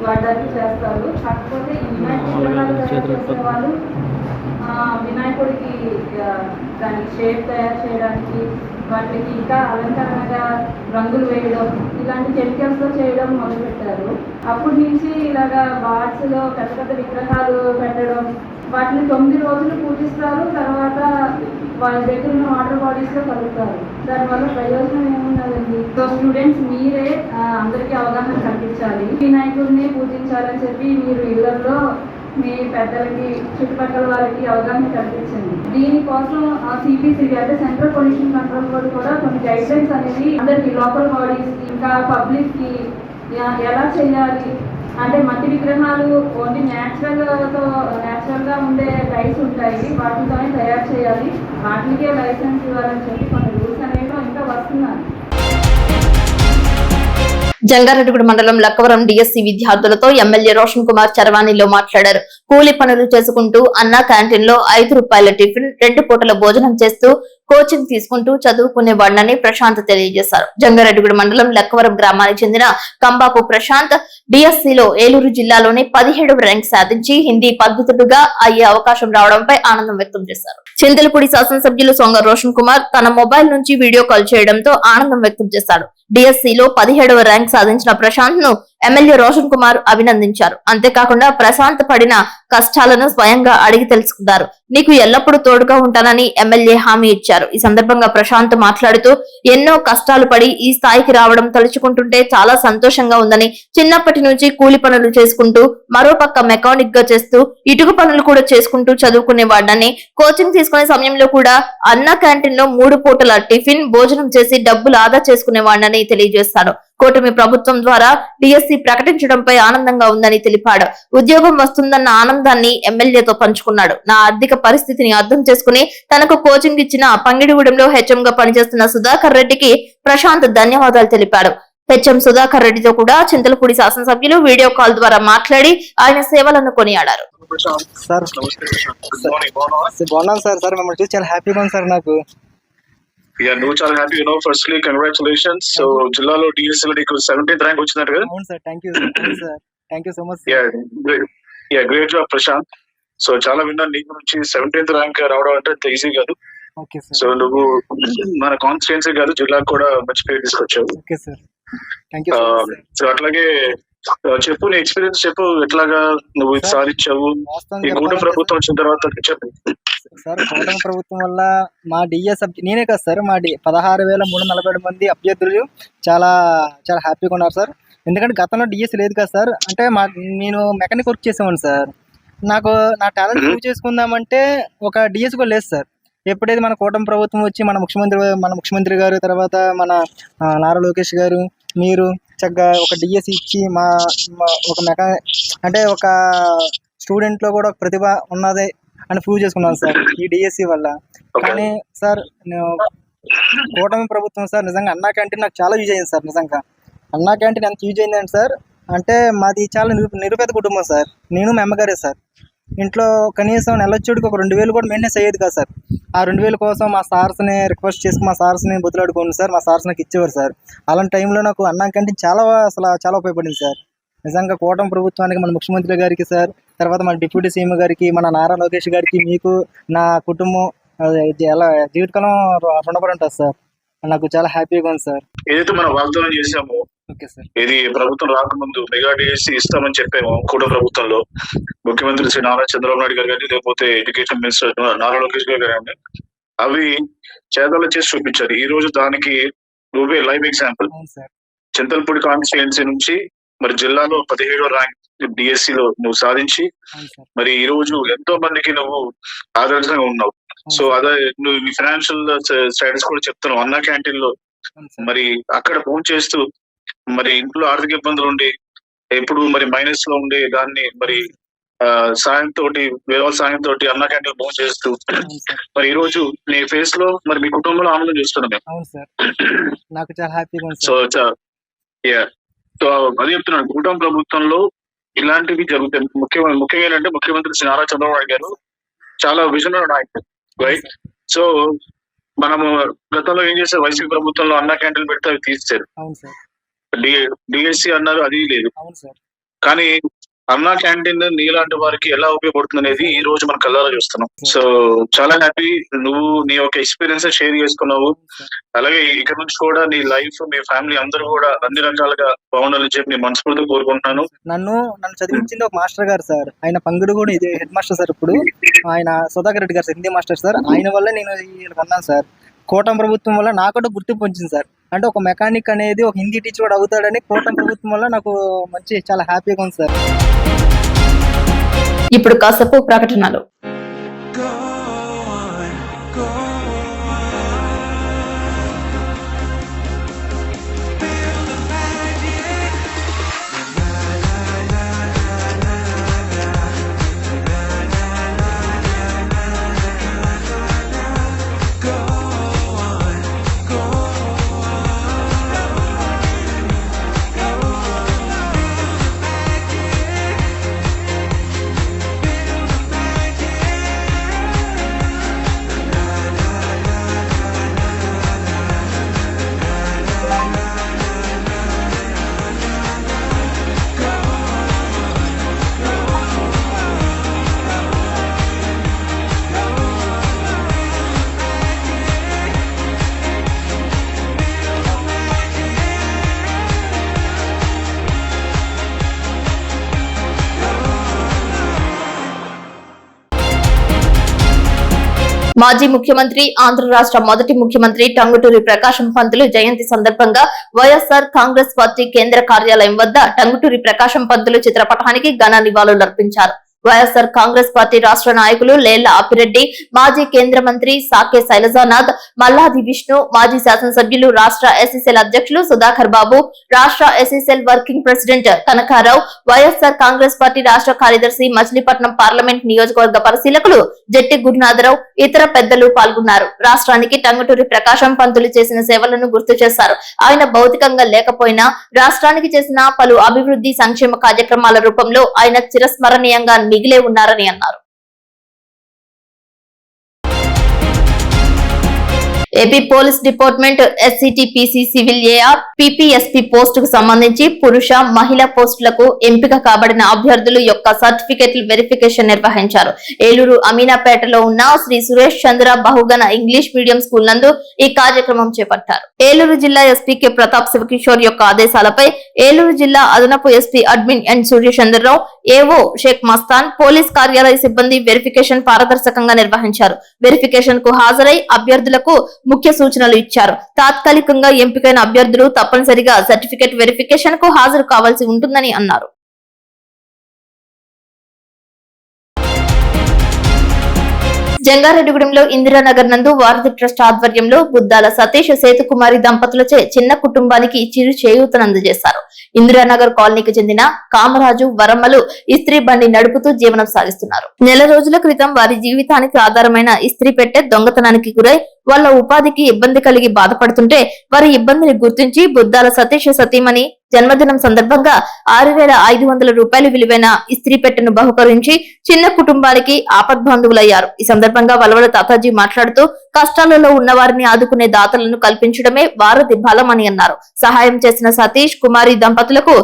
వాడడానికి చేస్తారు. కాకపోతే ఈ వినాయక విగ్రహాలు తయారు చేసే వాళ్ళు వినాయకుడికి దానికి షేప్ తయారు చేయడానికి, వాటికి ఇంకా అలంకరణగా రంగులు వేయడం, ఇలాంటి కెమికల్స్తో చేయడం మొదలుపెట్టారు. అప్పటి నుంచి ఇలాగా బాట్స్లో పెద్ద పెద్ద విగ్రహాలు పెట్టడం, వాటిని 9 రోజులు పూజిస్తారు. తర్వాత వాళ్ళ దగ్గర ఉన్న వాటర్ బాడీస్లో కలుగుతారు. దానివల్ల ప్రయోజనం ఏమున్నదండి? సో స్టూడెంట్స్ మీరే అందరికీ అవగాహన కల్పించాలి, వినాయకుడిని పూజించాలని చెప్పి మీరు ఇళ్లలో మీ పెద్దలకి, చుట్టుపక్కల వాళ్ళకి అవగాహన కల్పించండి. దీనికోసం సిపిసిబి అంటే సెంట్రల్ పొల్యూషన్ కంట్రోల్ బోర్డు కూడా కొన్ని గైడ్ లైన్స్ అనేవి అందరికి, లోకల్ బాడీస్ ఇంకా పబ్లిక్ కి ఎలా చేయాలి అంటే, మట్టి విగ్రహాలు ఓన్లీ న్యాచురల్ గా ఉండే డైస్ ఉంటాయి, వాటితోనే తయారు చేయాలి, వాటికే లైసెన్స్ ఇవ్వాలని చెప్పి కొన్ని రూల్స్ అనేవి ఇంకా వస్తున్నారు. జంగారెడ్డిగూడ మండలం లక్కవరం డిఎస్సి విద్యార్థులతో ఎమ్మెల్యే రోషన్ కుమార్ చరవాణిలో మాట్లాడారు. కూలి పనులు చేసుకుంటూ అన్నా క్యాంటీన్ లో ₹5 టిఫిన్, 2 పూటల భోజనం చేస్తూ కోచింగ్ తీసుకుంటూ చదువుకునేవాడినని ప్రశాంత్ తెలియజేశారు. జంగారెడ్డిగూడ మండలం లక్కవరం గ్రామానికి చెందిన కంబాపు ప్రశాంత్ డిఎస్సిలో ఏలూరు జిల్లాలోని 17వ ర్యాంక్ సాధించి హిందీ పద్ధతులుగా అయ్యే అవకాశం రావడంపై ఆనందం వ్యక్తం చేశారు. చింతలపూడి శాసనసభ్యులు సొంగ రోషన్ కుమార్ తన మొబైల్ నుంచి వీడియో కాల్ చేయడంతో ఆనందం వ్యక్తం చేశారు. డిఎస్సిలో 17వ ర్యాంక్ సాధించిన ప్రశాంత్ ను ఎమ్మెల్యే రోషన్ కుమార్ అభినందించారు. అంతేకాకుండా ప్రశాంత్ పడిన కష్టాలను స్వయంగా అడిగి తెలుసుకున్నారు. నీకు ఎల్లప్పుడూ తోడుగా ఉంటానని ఎమ్మెల్యే హామీ ఇచ్చారు. ఈ సందర్భంగా ప్రశాంత్ మాట్లాడుతూ ఎన్నో కష్టాలు పడి ఈ స్థాయికి రావడం తలుచుకుంటుంటే చాలా సంతోషంగా ఉందని, చిన్నప్పటి నుంచి కూలి పనులు చేసుకుంటూ మరోపక్క మెకానిక్ గా చేస్తూ ఇటుక పనులు కూడా చేసుకుంటూ చదువుకునేవాడని, కోచింగ్ తీసుకునే సమయంలో కూడా అన్నా క్యాంటీన్ లో 3 పూటల టిఫిన్ భోజనం చేసి డబ్బులు ఆదా చేసుకునేవాడని తెలియజేశారు. కూటమి ప్రభుత్వం ద్వారా డిఎస్సి ప్రకటించడంపై ఆనందంగా ఉందని తెలిపాడు. ఉద్యోగం వస్తుందన్న ఆనందాన్ని ఎమ్మెల్యేతో పంచుకున్నాడు. నా ఆర్థిక పరిస్థితిని అర్థం చేసుకుని తనకు కోచింగ్ ఇచ్చిన పంగిడిగూడెంలో హెచ్ఎం గా పనిచేస్తున్న సుధాకర్ రెడ్డికి ప్రశాంత్ ధన్యవాదాలు తెలిపాడు. హెచ్ఎం సుధాకర్ రెడ్డితో కూడా చింతలపూడి శాసనసభ్యులు వీడియో కాల్ ద్వారా మాట్లాడి ఆయన సేవలను కొనియాడారు. సార్ బాగున్నాను సార్. సార్ మిమ్మల్ని చూసి చాలా హ్యాపీగా ఉంది సార్ నాకు. నువ్వు చాలా హ్యాపీ. Firstly congratulations. సో జిల్లాలో డిఎస్సీలో నీకు 17th ర్యాంక్ వచ్చిందంట కదా? అవును sir, thank you sir, thank you so much. Great job Prashant. So చాలా విన్నాను నీ గురించి. 17th ర్యాంక్ రావడం అంటే అంత ఈజీ కాదు. Okay sir. సో నువ్వు మన కాన్స్టిట్యుయెన్సీ కాదు, జిల్లాకు కూడా మంచి పేరు తీసుకొచ్చావు. Okay sir, thank you. So అట్లాగే చెప్పు, నీ ఎక్స్పీరియన్స్ చెప్పు, ఎట్లాగా నువ్వు ఇది సాధించావు ఈ కూటమి ప్రభుత్వం వచ్చిన తర్వాత చెప్పు. సార్ కూటమి ప్రభుత్వం వల్ల మా డిఎస్ నేనే కదా సార్, మా 16,347 మంది అభ్యర్థులు చాలా చాలా హ్యాపీగా ఉన్నారు సార్. ఎందుకంటే గతంలో డిఎస్ లేదు కదా సార్. అంటే నేను మెకానిక్ వర్క్ చేసేవాడిని సార్. నాకు నా టాలెంట్ ప్రూవ్ చేసుకుందామంటే ఒక డిఎస్ కూడా లేదు సార్. ఎప్పుడైతే మన కూటమి ప్రభుత్వం వచ్చి మన ముఖ్యమంత్రి గారు, తర్వాత మన నారా లోకేష్ గారు, మీరు చక్కగా ఒక డిఎస్ ఇచ్చి మా ఒక అంటే ఒక స్టూడెంట్ లో కూడా ఒక ప్రతిభ ఉన్నదే అని ప్రూవ్ చేసుకున్నాను సార్ ఈ డిఎస్సి వల్ల. కానీ సార్ కూటమి ప్రభుత్వం సార్ నిజంగా అన్నా క్యాంటీన్ నాకు చాలా యూజ్ అయింది సార్. నిజంగా అన్నా క్యాంటీన్ ఎంత యూజ్ అయిందంటే సార్, అంటే మాది చాలా నిరుపేద కుటుంబం సార్. నేను మా అమ్మగారే సార్. ఇంట్లో కనీసం నెలొచ్చేటికి ఒక 2,000 కూడా మెయింటెనెన్స్ అయ్యేది కదా సార్. ఆ 2,000 కోసం మా సార్స్ని రిక్వెస్ట్ చేసుకుని మా సార్స్ని బతులాడుకోండి సార్, మా సార్స్ నాకు ఇచ్చేవారు సార్. అలాంటి టైంలో నాకు అన్నా క్యాంటీన్ చాలా ఉపయోగపడింది సార్. నిజంగా కూటమి ప్రభుత్వానికి, మన ముఖ్యమంత్రి గారికి సార్, తర్వాత మన డిప్యూటీ సీఎం గారికి, మన నారా లోకేష్ గారికి, మీకు, నా కుటుంబం ఎలా జీవితకాలం రుణపడి ఉంటుంది సార్. నాకు చాలా హ్యాపీగా ఉంది సార్. ఏదైతే మనం వాగ్దానం చేసామో, ఇది ప్రభుత్వం రాకముందు మెగా డిఎస్సి ఇస్తామని చెప్పాము కూటమి ప్రభుత్వంలో, ముఖ్యమంత్రి శ్రీ నారా చంద్రబాబు నాయుడు గారు కానీ, లేకపోతే ఎడ్యుకేషన్ మినిస్టర్ నారా లోకేష్ గారు కానీ, అవి చేతలు చేసి చూపించారు. ఈ రోజు దానికి నువ్వే లైవ్ ఎగ్జాంపుల్. చింతలపూడి కాన్స్టిట్యుయెన్సీ నుంచి మరి జిల్లాలో 17వ ర్యాంక్ డిఎస్సిలో నువ్వు సాధించి మరి ఈ రోజు ఎంతో మందికి నువ్వు ఆదర్శంగా ఉన్నావు. సో అదే నువ్వు నీ ఫైనాన్షియల్ స్టేటస్ కూడా చెప్తున్నావు. అన్నా క్యాంటీన్ లో మరి అక్కడ ఫోన్ చేస్తూ మరి ఇంట్లో ఆర్థిక ఇబ్బందులు ఉండి ఎప్పుడు మరి మైనస్ లో ఉండి దాన్ని మరి సాయంతో వేరే వాళ్ళ సాయంతో అన్నా క్యాంటీన్ ఫోన్ చేస్తూ మరి ఈ రోజు నీ ఫేస్ లో మరి మీ కుటుంబంలో ఆనందం చూస్తున్నాం మేము. సో అదే చెప్తున్నాను, కూటమి ప్రభుత్వంలో ఇలాంటివి జరుగుతాయి. ముఖ్యంగా ఏంటంటే ముఖ్యమంత్రి శ్రీ నారా చంద్రబాబు నాయుడు గారు చాలా విజనరీ నాయకుడు, రైట్? సో మనము గతంలో ఏం చేశారు, వైసీపీ ప్రభుత్వంలో అన్నా క్యాంటీన్లు పెడితే అవి తీసేశారు. అవును సార్. డిఎస్సి అన్నారు, అది లేదు. అవును సార్. కానీ అన్నా క్యాంటీన్ నీలాంటి వారికి ఎలా ఉపయోగపడుతుంది అనేది ఈ రోజు మనం కళ్ళారా చూస్తున్నాం. సో చాలా హ్యాపీ నువ్వు నీ యొక్క ఎక్స్పీరియన్స్ షేర్ చేసుకున్నావు. అలాగే ఇక్కడ నుంచి కూడా నీ లైఫ్, మీ ఫ్యామిలీ అందరూ కూడా అన్ని రకాలుగా బాగుండాలని చెప్పి నేను మనస్ఫూర్తిగా కోరుకుంటున్నాను. నన్ను చదివించింది ఒక మాస్టర్ గారు సార్. ఆయన పంగుడు కూడా ఇదే హెడ్ మాస్టర్ సార్. ఇప్పుడు ఆయన సుధాకర్ రెడ్డి గారు హిందీ మాస్టర్ సార్. ఆయన వల్ల నేను ఉన్నాను సార్. కూటమి ప్రభుత్వం వల్ల నాకు గుర్తింపు వచ్చింది సార్. అంటే ఒక మెకానిక్ అనేది ఒక హిందీ టీచర్ కూడా అవుతాడని కూటమి ప్రభుత్వం వల్ల నాకు చాలా హ్యాపీగా ఉంది సార్. ఇప్పుడు కాసేపు ప్రకటనలు. మాజీ ముఖ్యమంత్రి, ఆంధ్ర రాష్ట్ర మొదటి ముఖ్యమంత్రి టంగుటూరి ప్రకాశం పంతులు జయంతి సందర్భంగా వైఎస్ఆర్ కాంగ్రెస్ పార్టీ కేంద్ర కార్యాలయం వద్ద టంగుటూరి ప్రకాశం పంతులు చిత్రపటానికి ఘన నివాళులర్పించారు. వైఎస్ఆర్ కాంగ్రెస్ పార్టీ రాష్ట్ర నాయకులు లేళ్ల అప్పిరెడ్డి, మాజీ కేంద్ర మంత్రి సాకే శైలజానాథ్, మల్లాది విష్ణు, మాజీ శాసనసభ్యులు, రాష్ట్ర ఎస్సీసీఎల్ అధ్యక్షులు సుధాకర్ బాబు, రాష్ట్ర SCCL working president Kanakarao, YSR Congress party రాష్ట్ర కార్యదర్శి, మచిలీపట్నం పార్లమెంట్ నియోజకవర్గ పరిశీలకులు జట్టి గురునాథరావు, ఇతర పెద్దలు పాల్గొన్నారు. రాష్ట్రానికి టంగుటూరి ప్రకాశం పంతులు చేసిన సేవలను గుర్తు చేశారు. ఆయన భౌతికంగా లేకపోయినా రాష్ట్రానికి చేసిన పలు అభివృద్ధి సంక్షేమ కార్యక్రమాల రూపంలో ఆయన చిరస్మరణీయంగా మిగిలే ఉన్నారని అన్నారు. AP police department SCTPC civil AR PPSP పోస్టుకు సంబంధించి పురుష, మహిళా పోస్టులకు ఎంపిక కాబడిన అభ్యర్థుల యొక్క సర్టిఫికెట్ల వెరిఫికేషన్ నిర్వహించారు. ఏలూరు అమీనాపేటలో ఉన్న శ్రీ సురేష్ చంద్ర బహుగణ ఇంగ్లీష్ మీడియం స్కూల్ నందు ఈ కార్యక్రమం చేపట్టారు. ఏలూరు జిల్లా ఎస్పీ కె ప్రతాప్ శివకిషోర్ యొక్క ఆదేశాలపై ఏలూరు జిల్లా అదనపు ఎస్పీ అడ్మిన్ ఎన్ సూర్యచంద్రరావు, ఏఓ షేక్ మస్తాన్, పోలీస్ కార్యాలయ సిబ్బంది వెరిఫికేషన్ పారదర్శకంగా నిర్వహించారు. వెరిఫికేషన్ కు హాజరై అభ్యర్థులకు ముఖ్య సూచనలు ఇచ్చారు. తాత్కాలికంగా ఎంపికైన అభ్యర్థులు తప్పనిసరిగా సర్టిఫికెట్ వెరిఫికేషన్ కు హాజరు కావాల్సి ఉంటుందని అన్నారు. జంగారెడ్డిగూడెంలో ఇందిరానగర్ నందు వారధి ట్రస్ట్ ఆధ్వర్యంలో బుద్దాల సతీష్, సేతుకుమారి దంపతులచే చిన్న కుటుంబానికి చిరు చేయూతనందజేశారు. ఇందిరానగర్ కాలనీకి చెందిన కామరాజు, వరమ్మలు ఇస్త్రీ బండి నడుపుతూ జీవనం సాగిస్తున్నారు. నెల రోజుల క్రితం వారి జీవితానికి ఆధారమైన ఇస్త్రీ పెట్టె దొంగతనానికి గురై వాళ్ళ ఉపాధికి ఇబ్బంది కలిగి బాధపడుతుంటే వారి ఇబ్బందిని గుర్తించి బుద్దాల సతీష్ సతీమణి జన్మదినం సందర్భంగా 6,500 రూపాయలు విలువైన ఇస్త్రీ పెట్టెను బహుకరించి చిన్న కుటుంబానికి ఆపద్బాంధవులయ్యారు. ఈ సందర్భంగా వలవల తాతాజీ మాట్లాడుతూ కష్టాలలో ఉన్న వారిని ఆదుకునే దాతలను కల్పించడమే వారధి బలం అని అన్నారు. సహాయం చేసిన సతీష్, కుమారి దంపతులకు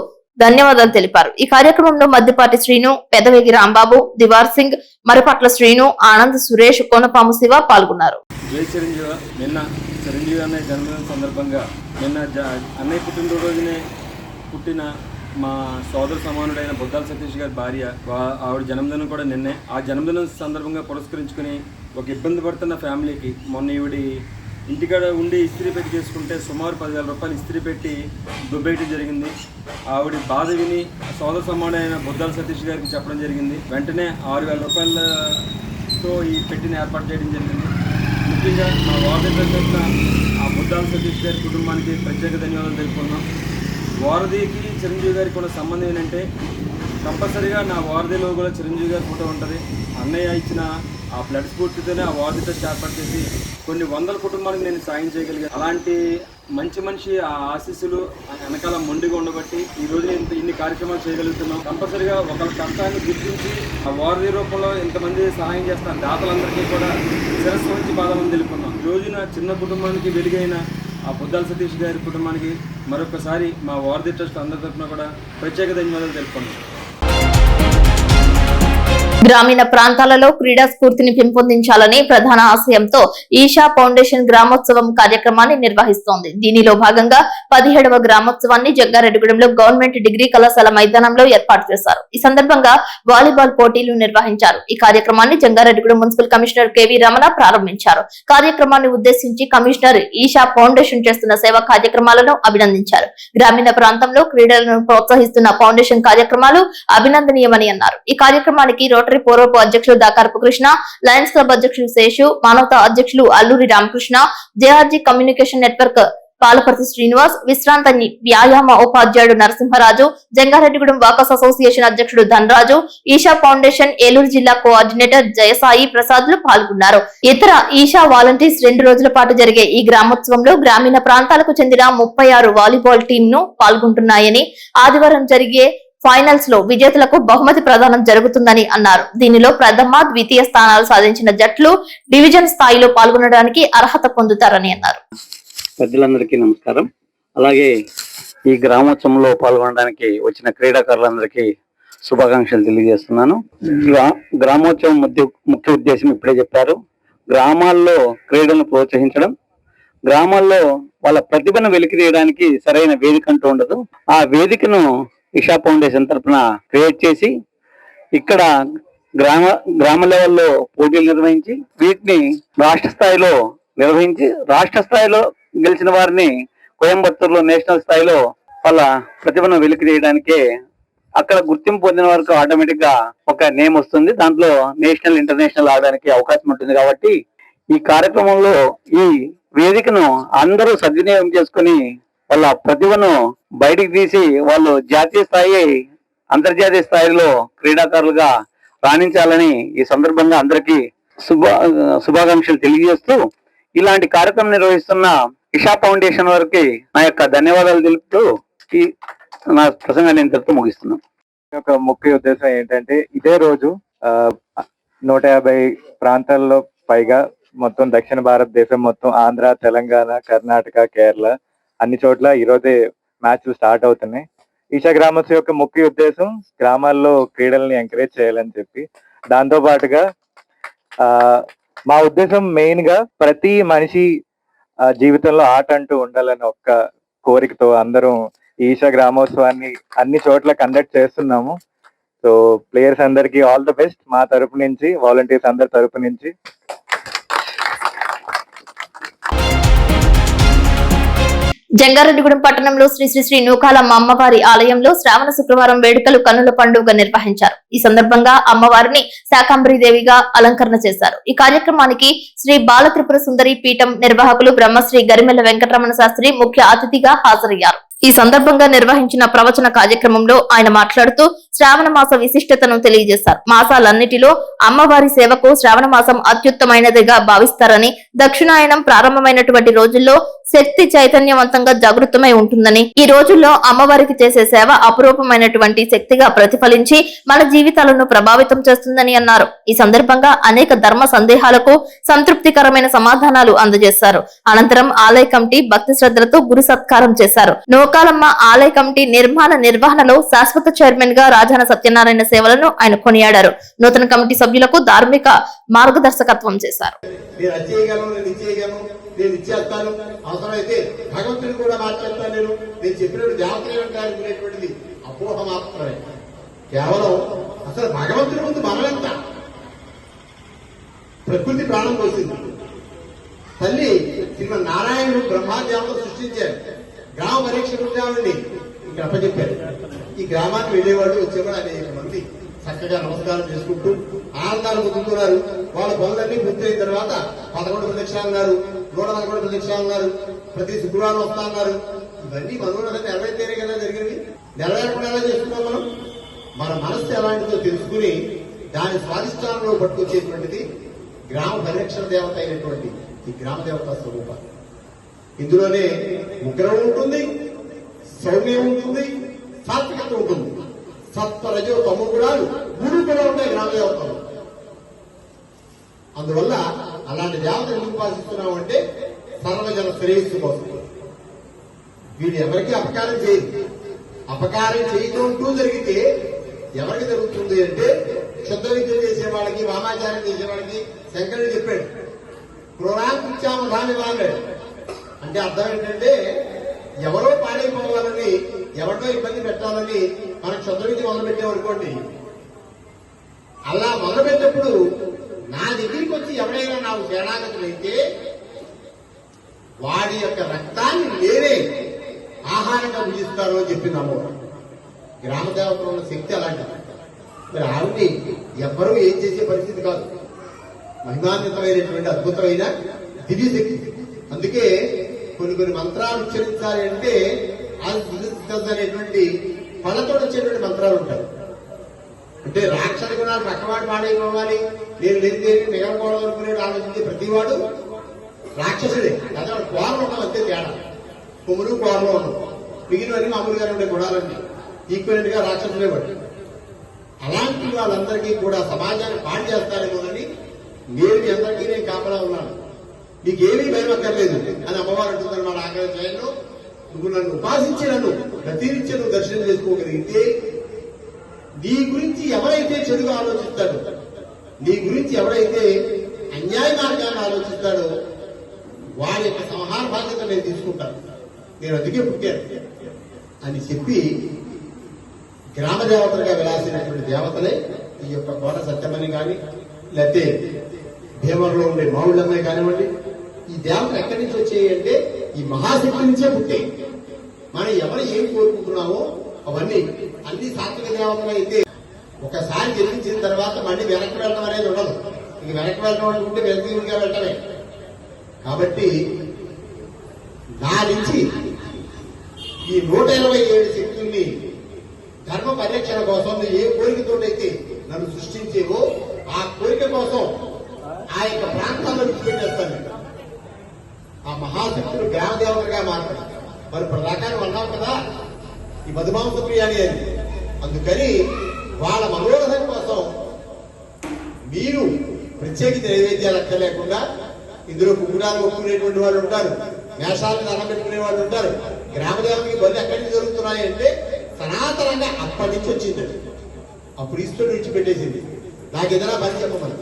ధన్యవాదాలు తెలిపారు. ఈ కార్యక్రమంలో మద్దిపాటి శ్రీను, పెదవేగి రాంబాబు, దివార్ సింగ్, మరిపట్ల శ్రీను, ఆనంద్, సురేష్, కోనపాము శివ పాల్గొన్నారు. జై చిరంజీవి. నిన్న చిరంజీవి అన్నయ్య జన్మదినం సందర్భంగా నిన్న అన్నయ్య పుట్టినరోజునే పుట్టిన మా సోదర సమానుడైన బుద్దాల సతీష్ గారి భార్య, ఆవిడ జన్మదినం కూడా నిన్నే. ఆ జన్మదినం సందర్భంగా పురస్కరించుకుని ఒక ఇబ్బంది పడుతున్న ఫ్యామిలీకి మొన్న ఈవిడి ఇంటికాడ ఉండి ఇస్త్రీ పెట్టి చేసుకుంటే సుమారు 10,000 రూపాయలు ఇస్త్రీ పెట్టి దుబ్బేయటం జరిగింది. ఆవిడ బాధ విని సోదర సమానుడైన బుద్దాల సతీష్ గారికి చెప్పడం జరిగింది. వెంటనే 6,000 రూపాయలతో ఈ పెట్టిని ఏర్పాటు చేయడం జరిగింది. ముఖ్యంగా మా వారధి తరఫున ఆ బుద్దాల సతీష్ గారి కుటుంబానికి ప్రత్యేక ధన్యవాదాలు తెలుపుకున్నాం. వారధికి చిరంజీవి గారికి ఉన్న సంబంధం ఏంటంటే కంపల్సరీగా నా వారధిలో కూడా చిరంజీవి గారి ఫోటో ఉంటుంది. అన్నయ్య ఇచ్చిన ఆ బ్లడ్ స్ఫూర్తితోనే ఆ వారధి ట్రస్ట్ ఏర్పాటు చేసి కొన్ని వందల కుటుంబాలకు నేను సాయం చేయగలిగాను. అలాంటి మంచి మనిషి ఆ ఆశీస్సులు వెనకాల మొండిగా ఉండబట్టి ఈ రోజు ఇన్ని కార్యక్రమాలు చేయగలుగుతున్నాం. కంపల్సరిగా ఒకళ్ళ కష్టాన్ని గుర్తించి ఆ వారధి రూపంలో ఇంతమంది సహాయం చేస్తున్న దాతలందరికీ కూడా శిరస్సు వంచి బాధలను తెలుపుకున్నాం. ఈ రోజున చిన్న కుటుంబానికి వెలుగైన ఆ బుద్దాల సతీష్ గారి కుటుంబానికి మరొకసారి మా వారధి ట్రస్ట్ అందరి తరఫున కూడా ప్రత్యేక ధన్యవాదాలు తెలుపుకున్నాం. గ్రామీణ ప్రాంతాలలో క్రీడా స్ఫూర్తిని పెంపొందించాలని ప్రధాన ఆశయంతో ఈషా ఫౌండేషన్ గ్రామోత్సవం కార్యక్రమాన్ని నిర్వహిస్తోంది. దీనిలో భాగంగా 17వ గ్రామోత్సవాన్ని జంగారెడ్డిగూడెంలో గవర్నమెంట్ డిగ్రీ కళాశాల మైదానంలో ఏర్పాటు చేశారు. ఈ సందర్భంగా వాలీబాల్ పోటీలు నిర్వహించారు. ఈ కార్యక్రమాన్ని జంగారెడ్డిగూడెం మున్సిపల్ కమిషనర్ కెవి రమణ ప్రారంభించారు. కార్యక్రమాన్ని ఉద్దేశించి కమిషనర్ ఈషా ఫౌండేషన్ చేస్తున్న సేవా కార్యక్రమాలను అభినందించారు. గ్రామీణ ప్రాంతంలో క్రీడలను ప్రోత్సహిస్తున్న ఫౌండేషన్ కార్యక్రమాలు అభినందనీయమని అన్నారు. ఈ కార్యక్రమానికి రోటరీ పూర్వపు అధ్యక్షులు దాకారపు కృష్ణ, లయన్స్ క్లబ్ అధ్యక్షులు శేషు, మానవతా అధ్యక్షులు Alluri Ramakrishna, JRG communication network Palaparthi Srinivas, విశ్రాంత వ్యాయామ ఉపాధ్యాయుడు నరసింహరాజు, జంగారెడ్డిగూడెం వాకర్స్ అసోసియేషన్ అధ్యక్షుడు ధనరాజు, ఈషా ఫౌండేషన్ ఏలూరు జిల్లా కోఆర్డినేటర్ జయసాయి ప్రసాద్లు పాల్గొన్నారు. ఇతర ఈషా వాలంటీర్స్ 2 రోజుల పాటు జరిగే ఈ గ్రామోత్సవంలో గ్రామీణ ప్రాంతాలకు చెందిన 36 వాలీబాల్ టీంను పాల్గొంటున్నాయని, ఆదివారం జరిగే ఫైనల్స్ లో విజేతలకు బహుమతి ప్రదానం జరుగుతుందని అన్నారు. దీనిలో ప్రథమ, ద్వితీయ స్థానాలు సాధించిన జట్లు డివిజన్ స్థాయిలో పాల్గొనడానికి అర్హత పొందుతారని అన్నారు. పెద్దలందరికీ నమస్కారం. అలాగే ఈ గ్రామోత్సవంలో పాల్గొనడానికి వచ్చిన క్రీడాకారులందరికీ శుభాకాంక్షలు తెలియజేస్తున్నాను. గ్రామోత్సవం ముఖ్య ఉద్దేశం ఇప్పుడే చెప్పారు. గ్రామాల్లో క్రీడలను ప్రోత్సహించడం, గ్రామాల్లో వాళ్ళ ప్రతిభను వెలికితీయడానికి సరైన వేదిక అంటూ ఉండదు. ఆ వేదికను ఈషా ఫౌండేషన్ తరఫున క్రియేట్ చేసి ఇక్కడ గ్రామ లెవెల్లో పోటీలు నిర్వహించి వీటిని రాష్ట్ర స్థాయిలో నిర్వహించి రాష్ట్ర స్థాయిలో గెలిచిన వారిని కోయంబత్తూరులో నేషనల్ స్థాయిలో వాళ్ళ ప్రతిభను వెలికి తీయడానికే అక్కడ గుర్తింపు పొందిన వరకు ఆటోమేటిక్ గా ఒక నేమ్ వస్తుంది. దాంట్లో నేషనల్ ఇంటర్నేషనల్ ఆడడానికి అవకాశం ఉంటుంది. కాబట్టి ఈ కార్యక్రమంలో ఈ వేదికను అందరూ సద్వినియోగం చేసుకుని వాళ్ళ ప్రతిభను బయటికి తీసి వాళ్ళు జాతీయ స్థాయి, అంతర్జాతీయ స్థాయిలో క్రీడాకారులుగా రాణించాలని ఈ సందర్భంగా అందరికీ శుభాకాంక్షలు తెలియజేస్తూ ఇలాంటి కార్యక్రమం నిర్వహిస్తున్న ఈషా ఫౌండేషన్ వారికి నా యొక్క ధన్యవాదాలు తెలుపుతూ నా ప్రసంగాన్ని ఇంతటితో ముగిస్తున్నాను. ఒక ముఖ్య ఉద్దేశం ఏంటంటే ఇదే రోజు 150 ప్రాంతాల్లో పైగా మొత్తం దక్షిణ భారతదేశం మొత్తం ఆంధ్ర, తెలంగాణ, కర్ణాటక, కేరళ అన్ని చోట్ల ఈరోజే మ్యాచ్లు స్టార్ట్ అవుతున్నాయి. ఈషా గ్రామోత్సవం యొక్క ముఖ్య ఉద్దేశం గ్రామాల్లో క్రీడల్ని ఎంకరేజ్ చేయాలని చెప్పి, దాంతో పాటుగా మా ఉద్దేశం మెయిన్ గా ప్రతి మనిషి జీవితంలో ఆట అంటూ ఉండాలని ఒక్క కోరికతో అందరం ఈషా గ్రామోత్సవాన్ని అన్ని చోట్ల కండక్ట్ చేస్తున్నాము. సో ప్లేయర్స్ అందరికి ఆల్ ది బెస్ట్ మా తరపు నుంచి, వాలంటీర్స్ అందరి తరపు నుంచి. జంగారెడ్డిగూడెం పట్టణంలో శ్రీ శ్రీ శ్రీ నూకాలమ్మ అమ్మవారి ఆలయంలో శ్రావణ శుక్రవారం వేడుకలు కన్నుల పండుగ నిర్వహించారు. ఈ సందర్భంగా అమ్మవారిని శాకంబరీదేవిగా అలంకరణ చేశారు. ఈ కార్యక్రమానికి శ్రీ బాలత్రిపుర సుందరి పీఠం నిర్వాహకులు బ్రహ్మశ్రీ గరిమెల్ల వెంకటరమణ శాస్త్రి ముఖ్య అతిథిగా హాజరయ్యారు. ఈ సందర్భంగా నిర్వహించిన ప్రవచన కార్యక్రమంలో ఆయన మాట్లాడుతూ శ్రావణ మాస విశిష్టతను తెలియజేశారు. మాసాలన్నిటిలో అమ్మవారి సేవకు శ్రావణ మాసం అత్యుత్తమైనదిగా భావిస్తారని, దక్షిణాయనం ప్రారంభమైనటువంటి రోజుల్లో శక్తి చైతన్యవంతంగా జాగృతమై ఉంటుందని, ఈ రోజుల్లో అమ్మవారికి చేసే సేవ అపురూపమైనటువంటి శక్తిగా ప్రతిఫలించి మన జీవితాలను ప్రభావితం చేస్తుందని అన్నారు. ఈ సందర్భంగా అనేక ధర్మ సందేహాలకు సంతృప్తికరమైన సమాధానాలు అందజేశారు. అనంతరం ఆలయ కమిటీ భక్తి శ్రద్ధలతో గురు సత్కారం చేశారు. నూకాలమ్మ ఆలయ కమిటీ నిర్వహణలో శాశ్వత చైర్మన్ గా రాజాన సత్యనారాయణ సేవలను ఆయన కొనియాడారు. నూతన కమిటీ సభ్యులకు ధార్మిక మార్గదర్శకత్వం చేశారు. నేను ఇచ్చేస్తాను, అవసరమైతే భగవంతుని కూడా మార్చేస్తాను, నేను చెప్పినట్టు దేవతలు ఏమంటారనేటువంటిది అపోహ మాత్రమే. కేవలం అసలు భగవంతుని ముందు మనమెంత, ప్రకృతి ప్రాణం పోసింది. తల్లి శ్రీమన్ నారాయణుడు బ్రహ్మాదేవతలు సృష్టించారు. గ్రామ పరీక్ష ఉద్యానుడిని ఇక్కడ అప్పచెప్పారు. ఈ గ్రామానికి వెళ్లేవాళ్ళు వచ్చేవాడు అనేక మంది చక్కగా నమస్కారం చేసుకుంటూ ఆనందాలు పొందుతున్నారు. వాళ్ళ పనులన్నీ పూర్తయిన తర్వాత 11 ప్రదక్షిణాలు అన్నారు, 111 ప్రదక్షిణాలు అన్నారు, ప్రతి శుక్రవారం వస్తా అన్నారు. ఇవన్నీ మనోరథం నెరవేర్తేనే కదా జరిగినవి. నెరవేరకుండా ఎలా చేస్తున్నాం మనం? మన మనస్సు ఎలాంటిదో తెలుసుకుని దాని స్వాధిష్టానంలో పట్టుకొచ్చేటువంటిది గ్రామ పరిరక్షణ దేవత అయినటువంటి ఈ గ్రామ దేవత స్వరూపం. ఇందులోనే ఉగ్రం ఉంటుంది, సౌమ్యం ఉంటుంది, సాత్వికత ఉంటుంది. సత్వ రజో తమో గుణాలు 3 కూడా ఉంటాయి గ్రామ దేవతలు. అందువల్ల అలాంటి దేవత ఎందుకు ఉపాసిస్తున్నాం అంటే సర్వజన శ్రేయస్సు కోసం. వీడు ఎవరికి అపకారం చేయదు. అపకారం చేయటం అంటూ జరిగితే ఎవరికి జరుగుతుంది అంటే క్షుద్ర విద్య చేసే వాళ్ళకి, వామాచారం చేసే వాళ్ళకి శంకరుడు చెప్పాడు, క్రూరాంకుత్యాము రాని వాళ్ళాడు. అంటే అర్థం ఏంటంటే ఎవరో పాడైపోవాలని, ఎవరినో ఇబ్బంది పెట్టాలని మనం క్షుద్ర విద్య మొదలుపెట్టామనుకోండి, అలా మొదలుపెట్టినప్పుడు నా దగ్గరికి వచ్చి ఎవరైనా నాకు శరణాగతులైతే వాడి యొక్క రక్తాన్ని నేనే ఆహారంగా భుజిస్తాను అని చెప్పింది అమ్మవారు. గ్రామ దేవతలో ఉన్న శక్తి అలాంటిది. మరి ఆవిడ్ని ఎవ్వరూ ఏం చేసే పరిస్థితి కాదు. మహిమాన్వితమైనటువంటి అద్భుతమైన దివ్య శక్తి. అందుకే కొన్ని మంత్రాలు ఉచ్చరించాలి అంటే అనేటువంటి పళ్ళతో వచ్చేటువంటి మంత్రాలు ఉంటాయి. అంటే రాక్షస గుణాలు పక్కవాడు పాడైపోవాలి, నేను లేని మిగలకూడదు అనుకునే ఆలోచించే ప్రతివాడు రాక్షసుడే. అదే వాడు కోరలు ఉండవు, అంతే తేడా. కొమ్ములు కోరలు ఉండవు, మిగిలినవన్నీ మామూలుగా ఉండే గుణాలన్నీ ఈక్వలెంట్ గా రాక్షసులే పడి. అలాంటి వాళ్ళందరికీ కూడా సమాజాన్ని పాడు చేస్తారేమోనని నేను మీ అందరికీ నేను కాపలా ఉన్నాను. నీకేమీ భయం అక్కర్లేదు అని అమ్మవారు అంటున్నారు మన ఆగ్రహంలో. నువ్వు నన్ను ఉపాసించి నన్ను ప్రతినిత్యం నువ్వు దర్శనం చేసుకోగలిగితే నీ గురించి ఎవరైతే చెడుగా ఆలోచిస్తాడో, నీ గురించి ఎవరైతే అన్యాయ మార్గాన్ని ఆలోచిస్తాడో వారి యొక్క సంహార బాధ్యత నేను తీసుకుంటాను. నేను అందుకే పుట్టాను అని చెప్పి గ్రామ దేవతలుగా వెలాసినటువంటి దేవతలే ఈ యొక్క కోట సత్యమని కానీ, లేకపోతే భీమవరంలో ఉండే మావుళ్ళమ్మాయి కానివ్వండి. ఈ దేవతలు ఎక్కడి నుంచి వచ్చాయి అంటే ఈ మహాశక్తి నుంచే పుట్టాయి. మనం ఎవరు ఏం కోరుకుంటున్నామో అవన్నీ అన్ని సాత్విక దేవతలు అయితే ఒకసారి జన్మించిన తర్వాత మళ్ళీ వెనక్కి వెళ్ళడం అనేది ఉండదు. ఇంక వెనక్కి వెళ్ళడం అనుకుంటే వెనక్కిగా వెళ్ళటమే. కాబట్టి నా నుంచి ఈ 127 శక్తుల్ని ధర్మ పరిరక్షణ కోసం ఏ కోరికతోటైతే నన్ను సృష్టించేవో ఆ కోరిక కోసం ఆ యొక్క ప్రాంతాల్లో విడిచిపెట్టేస్తాను. ఆ మహాశక్తులు గ్రామ దేవతలుగా మారుతారు. మరి ప్రధాకారం అన్నాం కదా ఈ మధుమాంస ప్రియాణి అని. అందుకని వాళ్ళ మనోరథం కోసం మీరు ప్రత్యేకిత నైవేద్యాలు అక్కర్లేకుండా ఇందులో కుమ్ముడాలు ఒప్పుకునేటువంటి వాళ్ళు ఉంటారు, మేషాలను దండం పెట్టుకునే వాళ్ళు ఉంటారు. గ్రామదేవతకి బలి ఎక్కడి నుంచి జరుగుతున్నాయి అంటే సనాతనంగా అప్పటి నుంచి వచ్చింది. అప్పుడు ఈశ్వరుడు విడిచిపెట్టేసింది. నాకు ఏదైనా పని చెప్పమని.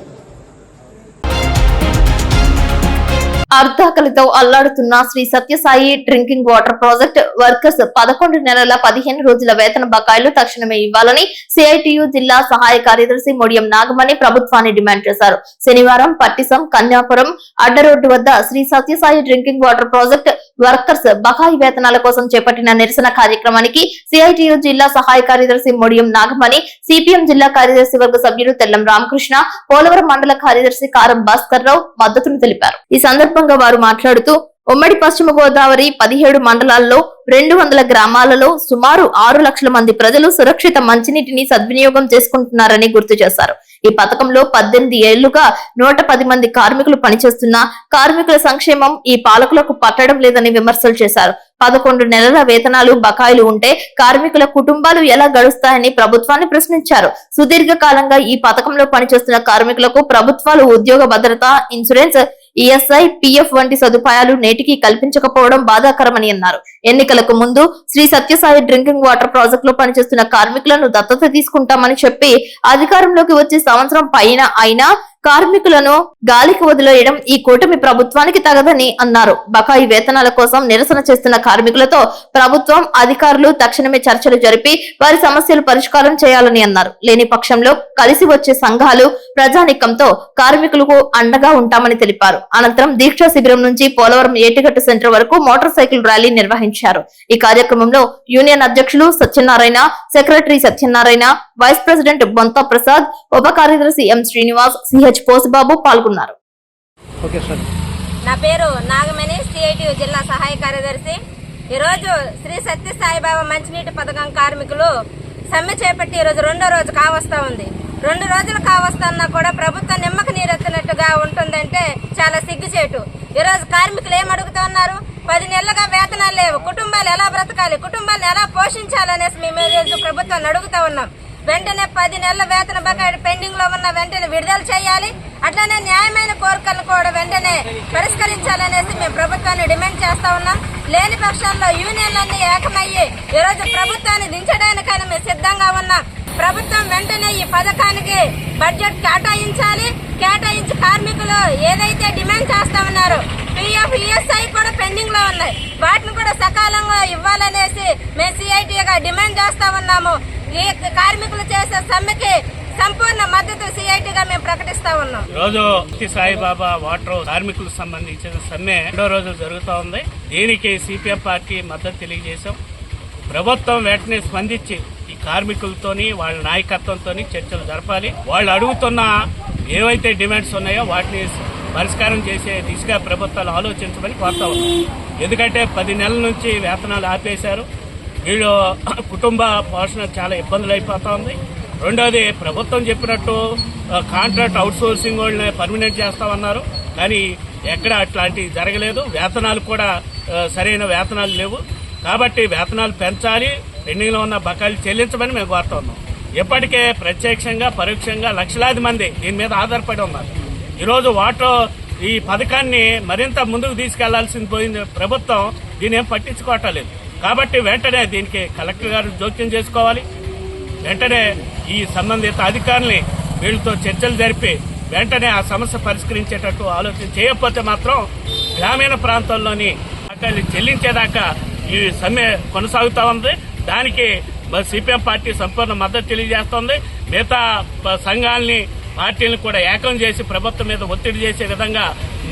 అర్ధాకలితో అల్లాడుతున్న Shri Sathya Sai drinking water project workers 11 నెలల 15 రోజుల వేతన బకాయిలు తక్షణమే ఇవ్వాలని సిఐటియు జిల్లా సహాయ కార్యదర్శి మొడియం నాగమణి ప్రభుత్వాన్ని డిమాండ్ చేశారు. శనివారం పట్టిసం కన్యాపురం అడ్డరోడ్డు వద్ద Sri Sathya Sai drinking water project workers బకాయి వేతనాల కోసం చేపట్టిన నిరసన కార్యక్రమానికి సిఐటియు జిల్లా సహాయ కార్యదర్శి మొడియం నాగమణి, సిపిఎం జిల్లా కార్యదర్శి వర్గ సభ్యుడు తెల్లం రామకృష్ణ, పోలవరం మండల కార్యదర్శి కారం భాస్కర్ రావు మద్దతును తెలిపారు. ఈ సందర్భంగా వారు మాట్లాడుతూ ఉమ్మడి పశ్చిమ గోదావరి 17 మండలాల్లో 200 గ్రామాలలో సుమారు 6 లక్షల మంది ప్రజలు సురక్షిత మంచినీటిని సద్వినియోగం చేసుకుంటున్నారని గుర్తు చేశారు. ఈ పథకంలో 18 ఏళ్లుగా 110 మంది కార్మికులు పనిచేస్తున్నా కార్మికుల సంక్షేమం ఈ పాలకులకు పట్టడం లేదని విమర్శలు చేశారు. 11 నెలల వేతనాలు బకాయిలు ఉంటే కార్మికుల కుటుంబాలు ఎలా గడుస్తాయని ప్రభుత్వాన్ని ప్రశ్నించారు. సుదీర్ఘ కాలంగా ఈ పథకంలో పనిచేస్తున్న కార్మికులకు ప్రభుత్వాలు ఉద్యోగ భద్రత, ఇన్సూరెన్స్, ఈఎస్ఐ, పిఎఫ్ వంటి సదుపాయాలు నేటికి కల్పించకపోవడం బాధాకరమని అన్నారు. ఎన్నికలకు ముందు Sri Sathya Sai drinking water project లో పనిచేస్తున్న కార్మికులను దత్తత తీసుకుంటామని చెప్పి అధికారంలోకి వచ్చి సంవత్సరం పైన అయినా కార్మికులను గాలికి వదిలేయడం ఈ కూటమి ప్రభుత్వానికి తగదని అన్నారు. బకాయి వేతనాల కోసం నిరసన చేస్తున్న కార్మికులతో ప్రభుత్వం అధికారులు తక్షణమే చర్చలు జరిపి వారి సమస్యలు పరిష్కారం చేయాలని అన్నారు. లేని పక్షంలో కలిసి వచ్చే సంఘాలు ప్రజానికంతో కార్మికులకు అండగా ఉంటామని తెలిపారు. అనంతరం దీక్షా శిబిరం నుంచి పోలవరం ఏటిగట్టు సెంటర్ వరకు మోటార్ సైకిల్ ర్యాలీ నిర్వహించారు. ఈ కార్యక్రమంలో యూనియన్ అధ్యక్షులు Satyanarayana, secretary Satyanarayana, vice president Bonta Prasad, ఉప కార్యదర్శి ఎం శ్రీనివాస్, సిహెచ్ పోసుబాబు పాల్గొన్నారు. నా పేరు నాగమణి, సిఐటియు జిల్లా సహాయ కార్యదర్శి. ఈరోజు శ్రీ సత్యసాయిబాబా మంచినీటి పథకం కార్మికులు సమ్మె చేపట్టి ఈరోజు 2వ రోజు కావస్తా ఉంది. 2 రోజులు కావస్తున్నా కూడా ప్రభుత్వం నిమ్మక నీరెత్తినట్టుగా ఉంటుందంటే చాలా సిగ్గుచేటు. ఈరోజు కార్మికులు ఏం అడుగుతా ఉన్నారు? 10 నెలలుగా వేతనాలు లేవు. కుటుంబాలు ఎలా బ్రతకాలి, కుటుంబాలను ఎలా పోషించాలనేసి మేము ప్రభుత్వాన్ని అడుగుతా ఉన్నాం. వెంటనే 10 నెలల వేతన బకాయి పెండింగ్ లో ఉన్న వెంటనే విడుదల చేయాలి. అట్లనే న్యాయమైన కోరికలను కూడా వెంటనే పరిష్కరించాలనేసి మేము ప్రభుత్వాన్ని డిమాండ్ చేస్తా ఉన్నాం. లేని పక్షంలో యూనియన్లన్నీ ఏకమయ్యి ఈరోజు ప్రభుత్వాన్ని దించడానికైనా మేము సిద్ధంగా ఉన్నాం. ప్రభుత్వం వెంటనే ఈ పథకానికి బడ్జెట్ కేటాయించాలి. కేటాయించి కార్మికులు ఏదైతే డిమాండ్ చేస్తా ఉన్నారో పిఎఫ్, ఈఎస్ఐ కూడా పెండింగ్ లో ఉన్నాయి. వాటిని కూడా సకాలంగా ఇవ్వాలనేసి మేము సిఐటిగా డిమాండ్ చేస్తా ఉన్నాము. ఈ కార్మికులు చేసే సమ్మెకి సంపూర్ణ మద్దతు సిఐటిగా మేము ప్రకటిస్తా ఉన్నాం. రోజు సాయిబాబా వాటర్ కార్మికులకు సంబంధించిన సమ్మె 2వ రోజు జరుగుతూ ఉంది. దీనికి సిపిఎం పార్టీ మద్దతు తెలియజేశాం. ప్రభుత్వం వెంటనే స్పందించి ఈ కార్మికులతోని వాళ్ళ నాయకత్వంతో చర్చలు జరపాలి. వాళ్ళు అడుగుతున్న ఏవైతే డిమాండ్స్ ఉన్నాయో వాటిని పరిష్కారం చేసే దిశగా ప్రభుత్వాలు ఆలోచించమని కోరుతా ఉన్నాం. ఎందుకంటే 10 నెలల నుంచి వేతనాలు ఆపేశారు. వీళ్ళు కుటుంబ పోషణ చాలా ఇబ్బందులు అయిపోతా ఉంది. రెండోది, ప్రభుత్వం చెప్పినట్టు కాంట్రాక్ట్ అవుట్సోర్సింగ్ వాళ్ళని పర్మనెంట్ చేస్తామన్నారు, కానీ ఎక్కడ అట్లాంటివి జరగలేదు. వేతనాలు కూడా సరైన వేతనాలు లేవు. కాబట్టి వేతనాలు పెంచాలి, పెండింగ్లో ఉన్న బకాయిలు చెల్లించమని మేము కోరుతా ఉన్నాం. ఇప్పటికే ప్రత్యక్షంగా పరోక్షంగా లక్షలాది మంది దీని మీద ఆధారపడి ఉన్నారు. ఈరోజు ఈ పథకాన్ని మరింత ముందుకు తీసుకెళ్లాల్సింది పోయింది ప్రభుత్వం దీని ఏం పట్టించుకోవట్లేదు. కాబట్టి వెంటనే దీనికి కలెక్టర్ గారు జోక్యం చేసుకోవాలి. వెంటనే ఈ సంబంధిత అధికారుల్ని వీళ్ళతో చర్చలు జరిపి వెంటనే ఆ సమస్య పరిష్కరించేటట్టు ఆలోచన చేయకపోతే మాత్రం గ్రామీణ ప్రాంతాల్లోని బకాయిలు చెల్లించేదాకా ఈ సమ్మె కొనసాగుతూ ఉంది. దానికి సిపిఎం పార్టీ సంపూర్ణ మద్దతు తెలియజేస్తోంది. మిగతా సంఘాలని, పార్టీలను కూడా ఏకం చేసి ప్రభుత్వం మీద ఒత్తిడి చేసే విధంగా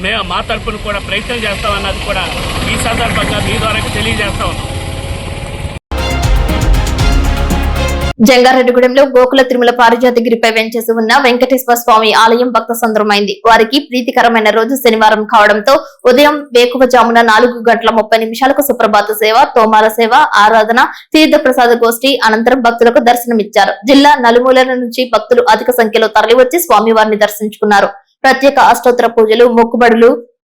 మేము మా తరఫున కూడా ప్రయత్నం చేస్తామన్నది కూడా ఈ సందర్భంగా మీ ద్వారా తెలియజేస్తా ఉన్నాం. జంగారెడ్డిగూడెంలో గోకుల తిరుమల పారిజాతగిరిపై వెంచేసి ఉన్న వెంకటేశ్వర స్వామి ఆలయం భక్త సంద్రమైంది. వారికి ప్రీతికరమైన రోజు శనివారం కావడంతో ఉదయం వేకువజామున 4:30 సుప్రభాత సేవ, తోమాల సేవ, ఆరాధన, తీర్థ ప్రసాద గోష్ఠి అనంతరం భక్తులకు దర్శనమిచ్చారు. జిల్లా నలుమూలల నుంచి భక్తులు అధిక సంఖ్యలో తరలివచ్చి స్వామివారిని దర్శించుకున్నారు. ప్రత్యేక అష్టోత్తర పూజలు, మొక్కుబడులు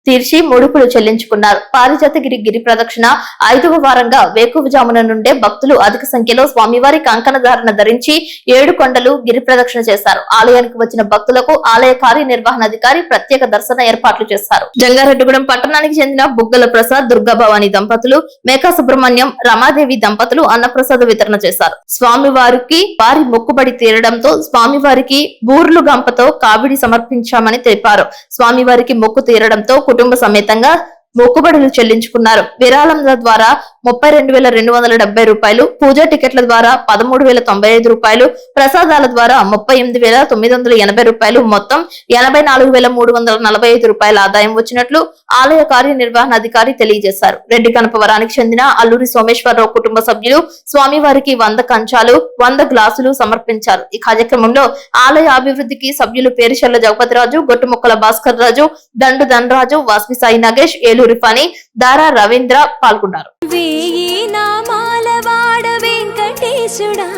తీర్చి ముడుపులు చెల్లించుకున్నారు. పారిజాతగిరి గిరి ప్రదక్షిణ 5వ వారంగా వేకువజామున నుండే భక్తులు అధిక సంఖ్యలో స్వామివారి కంకణధారణ ధరించి 7 కొండలు గిరి ప్రదక్షిణ చేశారు. ఆలయానికి వచ్చిన భక్తులకు ఆలయ కార్యనిర్వహణాధికారి ప్రత్యేక దర్శన ఏర్పాట్లు చేశారు. జంగారెడ్డిగూడెం పట్టణానికి చెందిన బుగ్గల ప్రసాద్, దుర్గాభవాని దంపతులు, మేకా సుబ్రహ్మణ్యం, రమాదేవి దంపతులు అన్నప్రసాద వితరణ చేశారు. స్వామివారికి వారి మొక్కుబడి తీరడంతో స్వామివారికి బూర్లు గంపతో కావిడి సమర్పించామని తెలిపారు. స్వామివారికి మొక్కు తీరడంతో కుటుంబ సమేతంగా మొక్కుబడులు చెల్లించుకున్నారు. విరాళంల ద్వారా 32,270 రూపాయలు, పూజా టికెట్ల ద్వారా 13,095 రూపాయలు, ప్రసాదాల ద్వారా 38,980 రూపాయలు, మొత్తం 84,345 రూపాయల ఆదాయం వచ్చినట్లు ఆలయ కార్యనిర్వహణాధికారి తెలియజేశారు. రెడ్డి కనపవరానికి చెందిన అల్లూరి సోమేశ్వరరావు కుటుంబ సభ్యులు స్వామివారికి 100 కంచాలు, 100 గ్లాసులు సమర్పించారు. ఈ కార్యక్రమంలో ఆలయ అభివృద్ధికి సభ్యులు పేరిచెల్ల జగపతిరాజు, గొట్టుముక్కల భాస్కర్ రాజు, దండు ధనరాజు, వాస్వి సాయి నాగేష్, ఏలూరి ఫణి, దారా రవీంద్ర పాల్గొన్నారు. నామాలవాడ వెంకటేశుడా,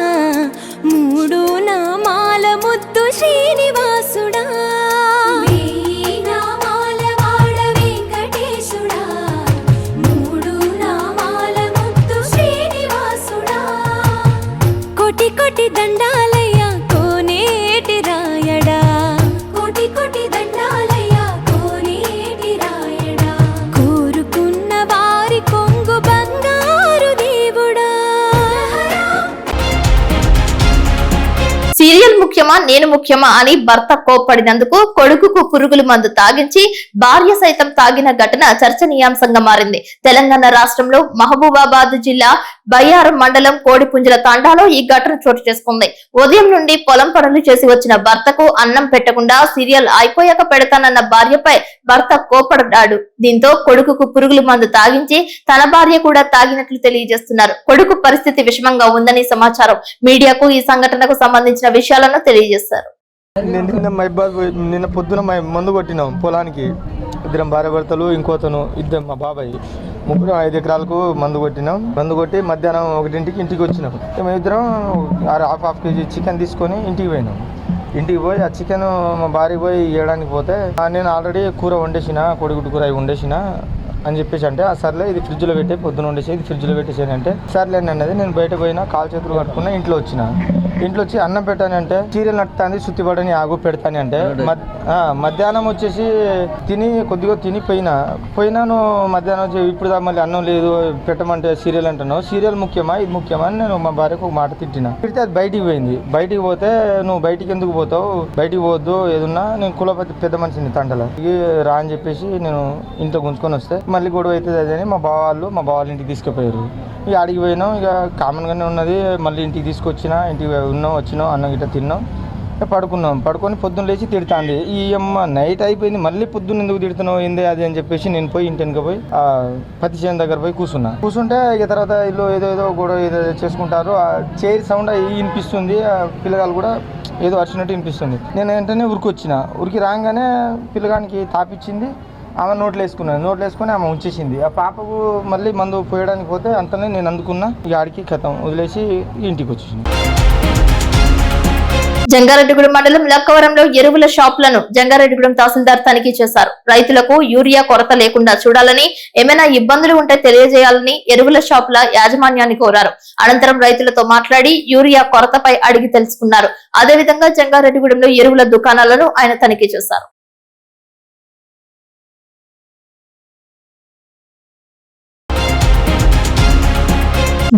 3 నామాల ముద్దు శ్రీనివాసుడా, నామాలవాడ వెంకటేశుడా, 3 నామాల ముద్దు శ్రీనివాసుడా, కోటి కోటి దండాలయ్యా కోనేటి రాయడా, కోటి కోటి దండాలయ్యా కోనేటి రాయడా, కోరుకున్న వారి కొంగు బంగారు దేవుడా. సీరియల్ ముఖ్యమా నేను ముఖ్యమా అని భర్త కోప్పడినందుకు కొడుకుకు పురుగుల మందు తాగించి భార్య సైతం తాగిన ఘటన చర్చనీయాంశంగా మారింది. తెలంగాణ రాష్ట్రంలో మహబూబాబాద్ జిల్లా బయ్యారం మండలం కోడిపుంజల తాండాలో ఈ ఘటన చోటు చేసుకుంది. ఉదయం నుండి పొలం పనులు చేసి వచ్చిన భర్తకు అన్నం పెట్టకుండా సీరియల్ అయిపోయాక పెడతానన్న భార్యపై భర్త కోప్పడ్డాడు. దీంతో కొడుకుకు పురుగుల మందు తాగించి తన భార్య కూడా తాగినట్లు తెలియజేస్తున్నారు. కొడుకు పరిస్థితి విషమంగా ఉందని సమాచారం. మీడియాకు ఈ సంఘటనకు సంబంధించిన విషయాలను తెలియజేశారు. నిన్న పొద్దున మందు కొట్టినాం పొలానికి, ఇద్దరం భార్య భర్తలు, ఇంకోతను, ఇద్దరు మా బాబాయ్, 5 ఎకరాలకు మందు కొట్టినాం. మందు కొట్టి మధ్యాహ్నం 1ంటికి ఇంటికి వచ్చినాం. మేమిద్దరం హాఫ్ కేజీ చికెన్ తీసుకొని ఇంటికి పోయినాం. ఇంటికి పోయి ఆ చికెన్ మా భార్య పోయి ఇవ్వడానికి పోతే నేను ఆల్రెడీ కూర వండేసిన, కోడిగుడ్డు కూర వండేసిన. అని చెప్పేసి అంటే సర్లే ఇది ఫ్రిడ్జ్లో పెట్టే పొద్దున ఉండేసి ఇది ఫ్రిడ్జ్లో పెట్టేసాను అంటే సర్లేండి అన్నది. నేను బయట పోయినా కాలు చేతులు కట్టుకున్నా, ఇంట్లో వచ్చి అన్నం పెట్టానంటే సీరియల్ నట్టుతాంది, సుత్తిపడని ఆగు పెడతాను అంటే మధ్యాహ్నం వచ్చేసి కొద్దిగా తిని పోయినాను. మధ్యాహ్నం వచ్చి ఇప్పుడు మళ్ళీ అన్నం లేదు పెట్టమంటే సీరియల్ అంటున్నావు, సీరియల్ ముఖ్యమా ఇది ముఖ్యమా అని నేను మా భార్యకు ఒక మాట తిట్టిన. తిడితే అది బయటికి పోయింది. బయటికి పోతే నువ్వు బయటికి ఎందుకు పోతావు, బయటికి పోవద్దు ఏదున్నా, నేను కులపతి పెద్ద మనిషిని తండల రా అని చెప్పేసి నేను ఇంట్లో గుంజుకొని వస్తే మళ్ళీ గొడవ అవుతుంది అదని మా బావ ఇంటికి తీసుకుపోయారు. ఇక అడిగి పోయినాం, ఇక కామన్గానే ఉన్నది. మళ్ళీ ఇంటికి తీసుకొచ్చినా, ఇంటికి వచ్చినాం, అన్నం గిట్ట తిన్నాం, పడుకొని పొద్దున్న లేచి తిడతాంది. ఈ అమ్మ నైట్ అయిపోయింది, మళ్ళీ పొద్దున్న ఎందుకు తిడుతున్నావు ఏంది అది అని చెప్పేసి నేను పోయి ఇంటి వెనుక పోయి పత్తి చేను దగ్గర పోయి కూర్చుంటే ఇక తర్వాత ఇల్లు ఏదో గొడవ ఏదో చేసుకుంటారు. ఆ చైర్ సౌండ్ వినిపిస్తుంది, పిల్లగాలు కూడా ఏదో అరిచినట్టు వినిపిస్తుంది. నేను వెంటనే ఉరికి రాగానే పిల్లగానికి తాపిచ్చింది, ఆమె నోట్లు వేసుకుని ఆమె ఉంచేసింది. ఆ పాపకు మళ్ళీ మందు పోయడానికి పోతే అంతనే నేను అందుకున్నా. ఇక ఆడికి కథం వదిలేసి ఇంటికి వచ్చేసింది. జంగారెడ్డిగూడెం మండలం లక్కవరంలో ఎరువుల షాపులను జంగారెడ్డిగూడెం తహసీల్దార్ తనిఖీ చేశారు. రైతులకు యూరియా కొరత లేకుండా చూడాలని, ఏమైనా ఇబ్బందులు ఉంటే తెలియజేయాలని ఎరువుల షాపుల యాజమాన్యాన్ని కోరారు. అనంతరం రైతులతో మాట్లాడి యూరియా కొరతపై అడిగి తెలుసుకున్నారు. అదేవిధంగా జంగారెడ్డిగూడెంలో ఎరువుల దుకాణాలను ఆయన తనిఖీ చేశారు.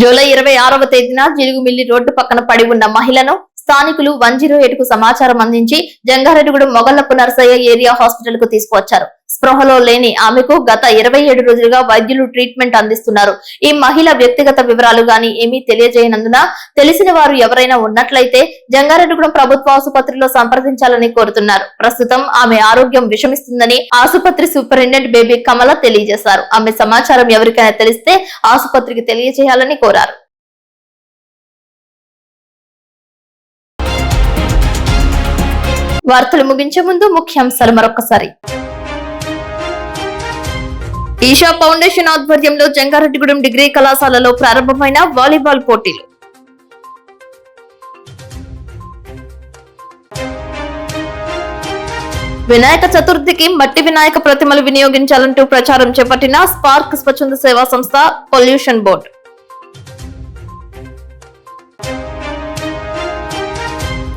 జూలై 26వ తేదీన జిలుగుమిల్లి రోడ్డు పక్కన పడి ఉన్న మహిళను స్థానికులు 108 కు సమాచారం అందించి జంగారెడ్డిగూడెం మొగల్లపు నర్సయ్య ఏరియా హాస్పిటల్ కు తీసుకువచ్చారు. స్పృహలో లేని ఆమెకు గత 27 రోజులుగా వైద్యులు ట్రీట్మెంట్ అందిస్తున్నారు. ఈ మహిళ వ్యక్తిగత వివరాలు గాని ఏమీ తెలియజేయనందున తెలిసిన వారు ఎవరైనా ఉన్నట్లయితే జంగారెడ్డిగూడెం ప్రభుత్వ ఆసుపత్రిలో సంప్రదించాలని కోరుతున్నారు. ప్రస్తుతం ఆమె ఆరోగ్యం విషమిస్తుందని ఆసుపత్రి సూపరింటెండెంట్ బేబీ కమల తెలియజేశారు. ఆమె సమాచారం ఎవరికైనా తెలిస్తే ఆసుపత్రికి తెలియజేయాలని కోరారు. వార్తలు ముగించే ముందు ముఖ్యాంశాలు మరొకసారి. ఈషా ఫౌండేషన్ ఆధ్వర్యంలో జంగారెడ్డిగూడెం డిగ్రీ కళాశాలలో ప్రారంభమైన వాలీబాల్ పోటీలు. వినాయక చతుర్థికి మట్టి వినాయక ప్రతిమలు వినియోగించాలంటూ ప్రచారం చేపట్టిన స్పార్క్ స్వచ్ఛంద సేవా సంస్థ పొల్యూషన్ బోర్డు.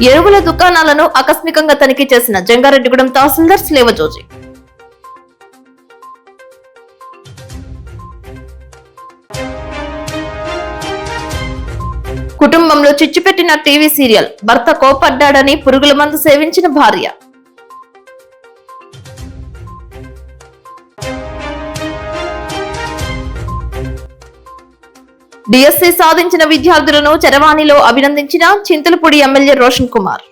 ఎరువుల దుకాణాలను ఆకస్మికంగా తనిఖీ చేసిన జంగారెడ్డిగూడెం తహసీల్దార్ స్లేవజోజి. కుటుంబంలో చిచ్చుపెట్టిన టీవీ సీరియల్, భర్త కోపడ్డాడని పురుగుల మందు సేవించిన భార్య. డిఎస్సి సాధించిన విద్యార్థులను చరవాణిలో అభినందించిన చింతలపూడి ఎమ్మెల్యే రోషన్ కుమార్.